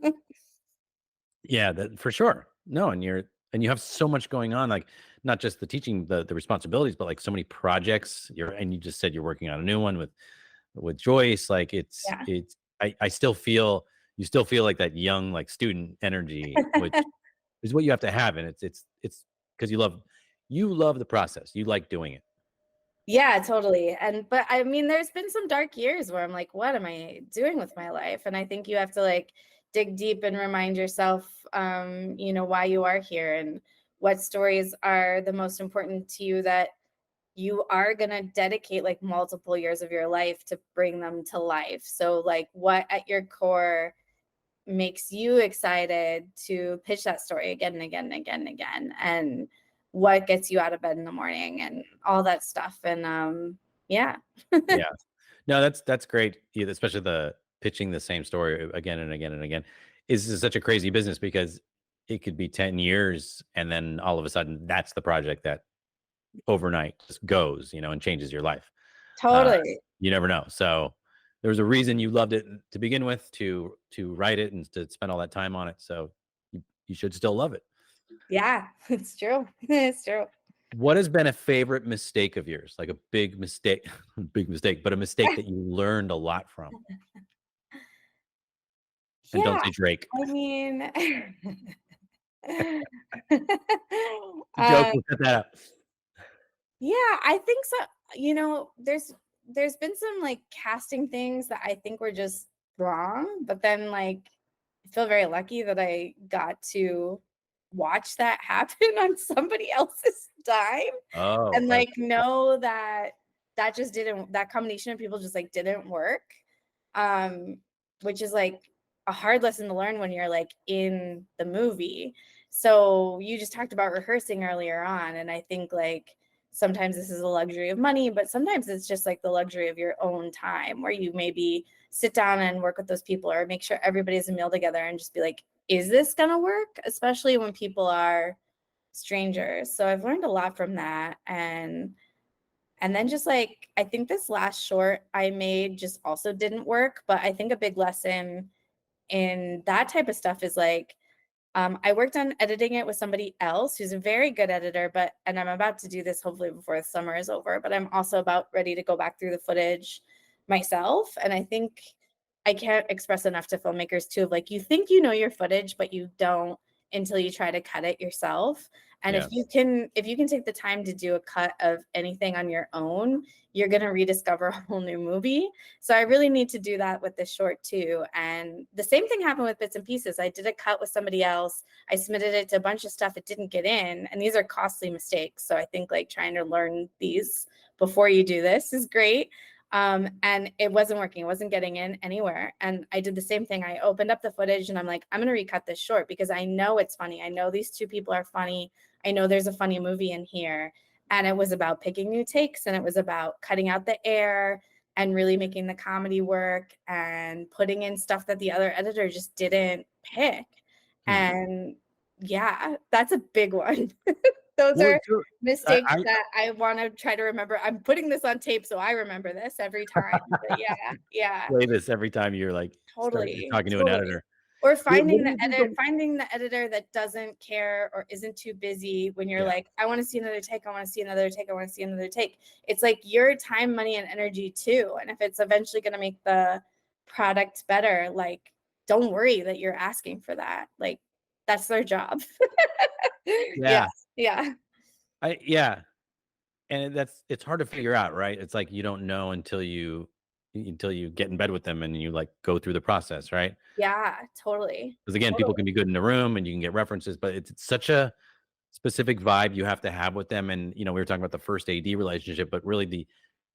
Yeah, that for sure. No, and you have so much going on, like not just the teaching, the responsibilities, but like so many projects. And you just said you're working on a new one with Joyce. Like Yeah. I still feel you still feel like that young like student energy, which is what you have to have, and it's because you love the process. You like doing it. Yeah, totally. But I mean, there's been some dark years where I'm like, what am I doing with my life? And I think you have to like dig deep and remind yourself, why you are here and what stories are the most important to you, that you are going to dedicate like multiple years of your life to bring them to life. So like what at your core makes you excited to pitch that story again and again and again and again, and what gets you out of bed in the morning and all that stuff. And yeah. Yeah. No, that's great. Yeah, especially the pitching the same story again and again and again is such a crazy business because it could be 10 years and then all of a sudden that's the project that overnight just goes, and changes your life. Uh, Totally. you never know. So there was a reason you loved it to begin with, to write it and to spend all that time on it. So you should still love it. Yeah, it's true. It's true. What has been a favorite mistake of yours? Like a big mistake, big mistake, but a mistake that you learned a lot from? And don't Yeah, say Drake. I mean, It's a joke. um, We'll cut that out. yeah, I think so. There's been some like casting things that I think were just wrong, but then like I feel very lucky that I got to watch that happen on somebody else's dime, Oh, and right. like know that that combination of people just like didn't work. um which is like a hard lesson to learn when you're like in the movie. So you just talked about rehearsing earlier on, and I think like sometimes this is a luxury of money, but sometimes it's just like the luxury of your own time, where you maybe sit down and work with those people, or make sure everybody has a meal together and just be like, is this gonna work, especially when people are strangers. So I've learned a lot from that. And then just like, I think this last short I made just also didn't work, but I think a big lesson in that type of stuff is like, I worked on editing it with somebody else who's a very good editor, and I'm about to do this hopefully before the summer is over, but I'm also about ready to go back through the footage myself. And I think I can't express enough to filmmakers too, of like, you think you know your footage, but you don't until you try to cut it yourself. And Yeah. if you can take the time to do a cut of anything on your own, you're going to rediscover a whole new movie. So I really need to do that with this short too. And the same thing happened with Bits and Pieces. I did a cut with somebody else. I submitted it to a bunch of stuff. It didn't get in. And these are costly mistakes. So I think like trying to learn these before you do this is great. And it wasn't working. It wasn't getting in anywhere. And I did the same thing. I opened up the footage and I'm like, I'm going to recut this short because I know it's funny. I know these two people are funny. I know there's a funny movie in here. And it was about picking new takes, and it was about cutting out the air and really making the comedy work and putting in stuff that the other editor just didn't pick. And yeah, that's a big one. Those are mistakes that I want to try to remember. I'm putting this on tape so I remember this every time. But yeah. Play this every time you're like you're talking to an editor. Or finding the editor that doesn't care or isn't too busy when you're like, I want to see another take, I want to see another take, I want to see another take. It's like your time, money, and energy too. And if it's eventually going to make the product better, like, don't worry that you're asking for that. Like, that's their job. Yeah. And it's hard to figure out, right? It's like you don't know until you get in bed with them and you like go through the process, right? Yeah, totally. Because again, people can be good in the room and you can get references, but it's such a specific vibe you have to have with them. And we were talking about the first AD relationship, but really the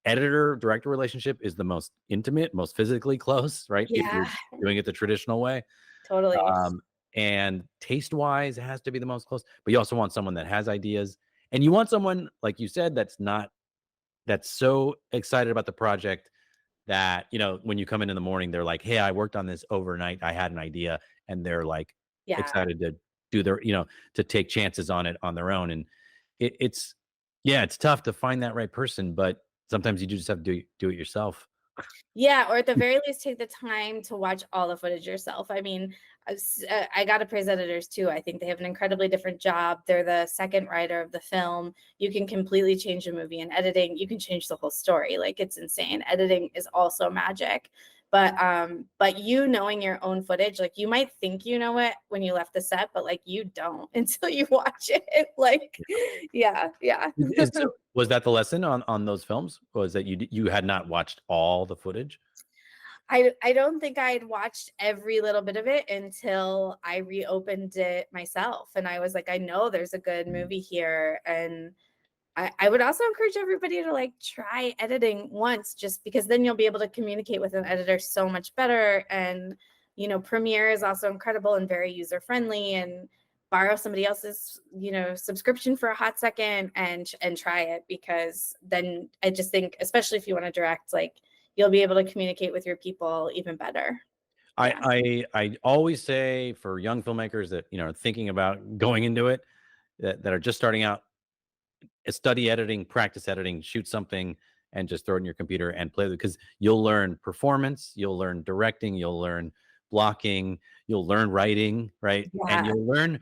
editor director relationship is the most intimate, most physically close, right? If you're doing it the traditional way. Totally. And taste wise, it has to be the most close, but you also want someone that has ideas, and you want someone, like you said, that's so excited about the project that, when you come in the morning, they're like, hey, I worked on this overnight. I had an idea. And they're like excited to do their, to take chances on it on their own. And it's tough to find that right person, but sometimes you just have to do it yourself. Yeah, or at the very least, take the time to watch all the footage yourself. I mean, I got to praise editors too. I think they have an incredibly different job. They're the second writer of the film. You can completely change a movie in editing. You can change the whole story. Like, it's insane. Editing is also magic. But knowing your own footage, like, you might think you know it when you left the set, but like, you don't until you watch it. Like, yeah. So, was that the lesson on those films? Was that you had not watched all the footage? I don't think I had watched every little bit of it until I reopened it myself. And I was like, I know there's a good movie here. And I would also encourage everybody to like try editing once, just because then you'll be able to communicate with an editor so much better. And, Premiere is also incredible and very user friendly, and borrow somebody else's, subscription for a hot second and try it, because then I just think, especially if you want to direct, like, you'll be able to communicate with your people even better. I always say for young filmmakers that, are thinking about going into it, that are just starting out, study editing, practice editing, shoot something, and just throw it in your computer and play with it, because you'll learn performance, you'll learn directing, you'll learn blocking, you'll learn writing, right? Yeah. And you'll learn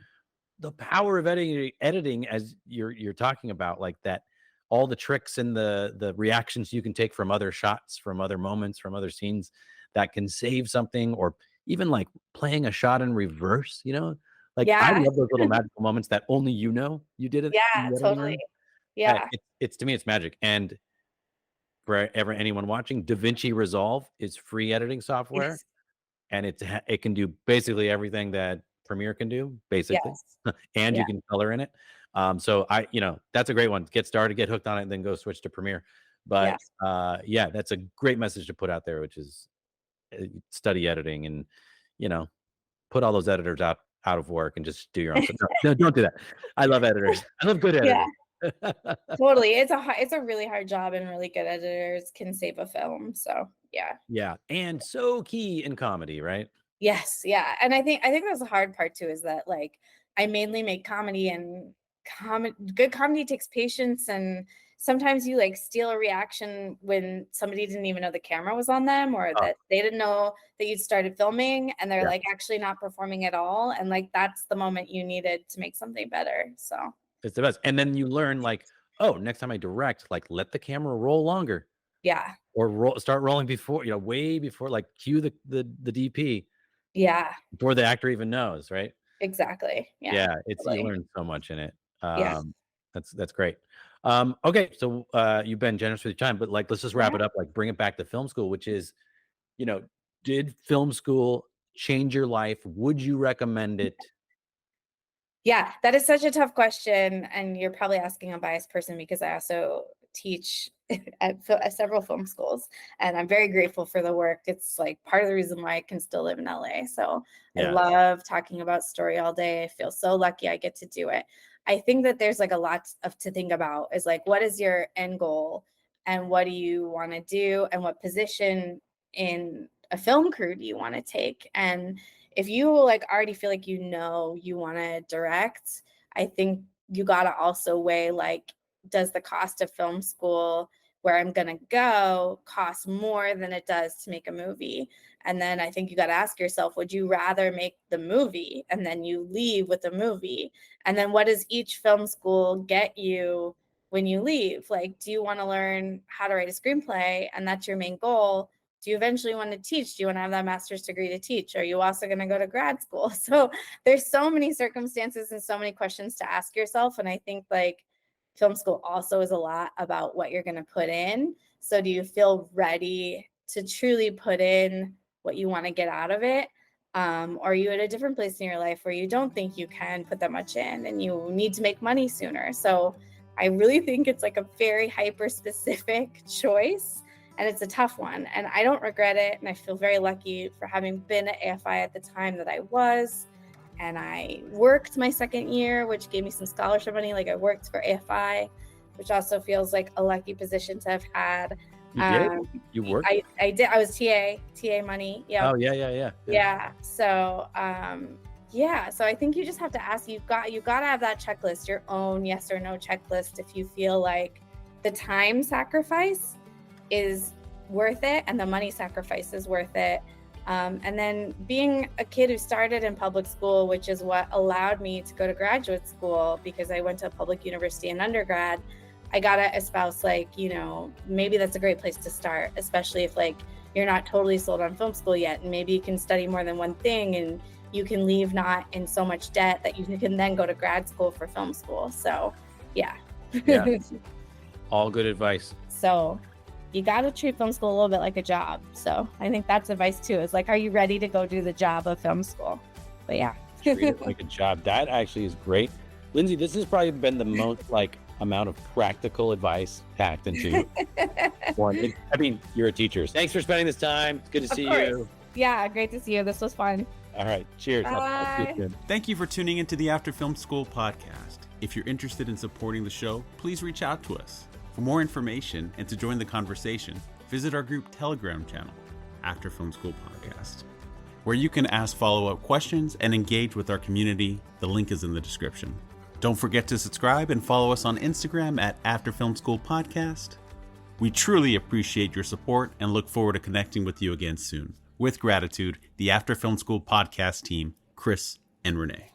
the power of editing as you're talking about, like that, all the tricks and the reactions you can take from other shots, from other moments, from other scenes that can save something, or even like playing a shot in reverse, like I love those little magical moments that only you did it. Yeah, totally. Yeah. It's to me, it's magic. And for anyone watching, DaVinci Resolve is free editing software. Yes. And it can do basically everything that Premiere can do, basically. Yes. And you can color in it. So that's a great one. Get started, get hooked on it, and then go switch to Premiere. But that's a great message to put out there, which is study editing, and put all those editors out of work and just do your own stuff. No, don't do that. I love editors. I love good editors. Totally. It's a really hard job, and really good editors can save a film. So yeah. And so key in comedy, right? Yes. Yeah. And I think that's the hard part too, is that like, I mainly make comedy, and good comedy takes patience, and sometimes you like steal a reaction when somebody didn't even know the camera was on them, or that they didn't know that you'd started filming, and they're like actually not performing at all. And like, that's the moment you needed to make something better. So it's the best. And then you learn, like, oh, next time I direct, like, let the camera roll longer. Yeah. Or start rolling before, way before, like, cue the DP. Yeah. Before the actor even knows, right? Exactly. Yeah. It's totally. You learn so much in it. That's great. Okay. So you've been generous with your time, but like, let's just wrap it up, like bring it back to film school, which is, did film school change your life? Would you recommend it? Yeah, that is such a tough question. And you're probably asking a biased person, because I also teach at several film schools, and I'm very grateful for the work. It's like part of the reason why I can still live in LA. So I love talking about story all day. I feel so lucky I get to do it. I think that there's like a lot to think about, is like, what is your end goal and what do you want to do and what position in a film crew do you want to take? And if you like already feel like you want to direct, I think you got to also weigh like, does the cost of film school where I'm going to go cost more than it does to make a movie? And then I think you got to ask yourself, would you rather make the movie and then you leave with the movie? And then what does each film school get you when you leave? Like, do you want to learn how to write a screenplay and that's your main goal? Do you eventually want to teach? Do you want to have that master's degree to teach? Are you also going to go to grad school? So there's so many circumstances and so many questions to ask yourself. And I think like film school also is a lot about what you're going to put in. So do you feel ready to truly put in what you want to get out of it? Or are you at a different place in your life where you don't think you can put that much in and you need to make money sooner? So I really think it's like a very hyper specific choice, and it's a tough one. And I don't regret it. And I feel very lucky for having been at AFI at the time that I was. And I worked my second year, which gave me some scholarship money. Like I worked for AFI, which also feels like a lucky position to have had. You did? You worked? I did. I was TA money. Yeah. Oh, yeah. Yeah. So, so I think you just have to ask, you've got to have that checklist, your own yes or no checklist. If you feel like the time sacrifice is worth it and the money sacrifice is worth it. And then being a kid who started in public school, which is what allowed me to go to graduate school because I went to a public university in undergrad, I got to espouse like, maybe that's a great place to start, especially if like you're not totally sold on film school yet. And maybe you can study more than one thing and you can leave not in so much debt that you can then go to grad school for film school. So yeah. All good advice. So you got to treat film school a little bit like a job. So I think that's advice too, is like, are you ready to go do the job of film school? But yeah. Treat it like a job. That actually is great. Lindsay, this has probably been the most like amount of practical advice packed into one. I mean, you're a teacher. Thanks for spending this time. It's good to see you. Yeah, great to see you. This was fun. All right. Cheers. Bye. Thank you for tuning into the After Film School podcast. If you're interested in supporting the show, please reach out to us. For more information and to join the conversation, visit our group Telegram channel, After Film School Podcast, where you can ask follow-up questions and engage with our community. The link is in the description. Don't forget to subscribe and follow us on Instagram at After Film School Podcast. We truly appreciate your support and look forward to connecting with you again soon. With gratitude, the After Film School Podcast team, Chris and Renee.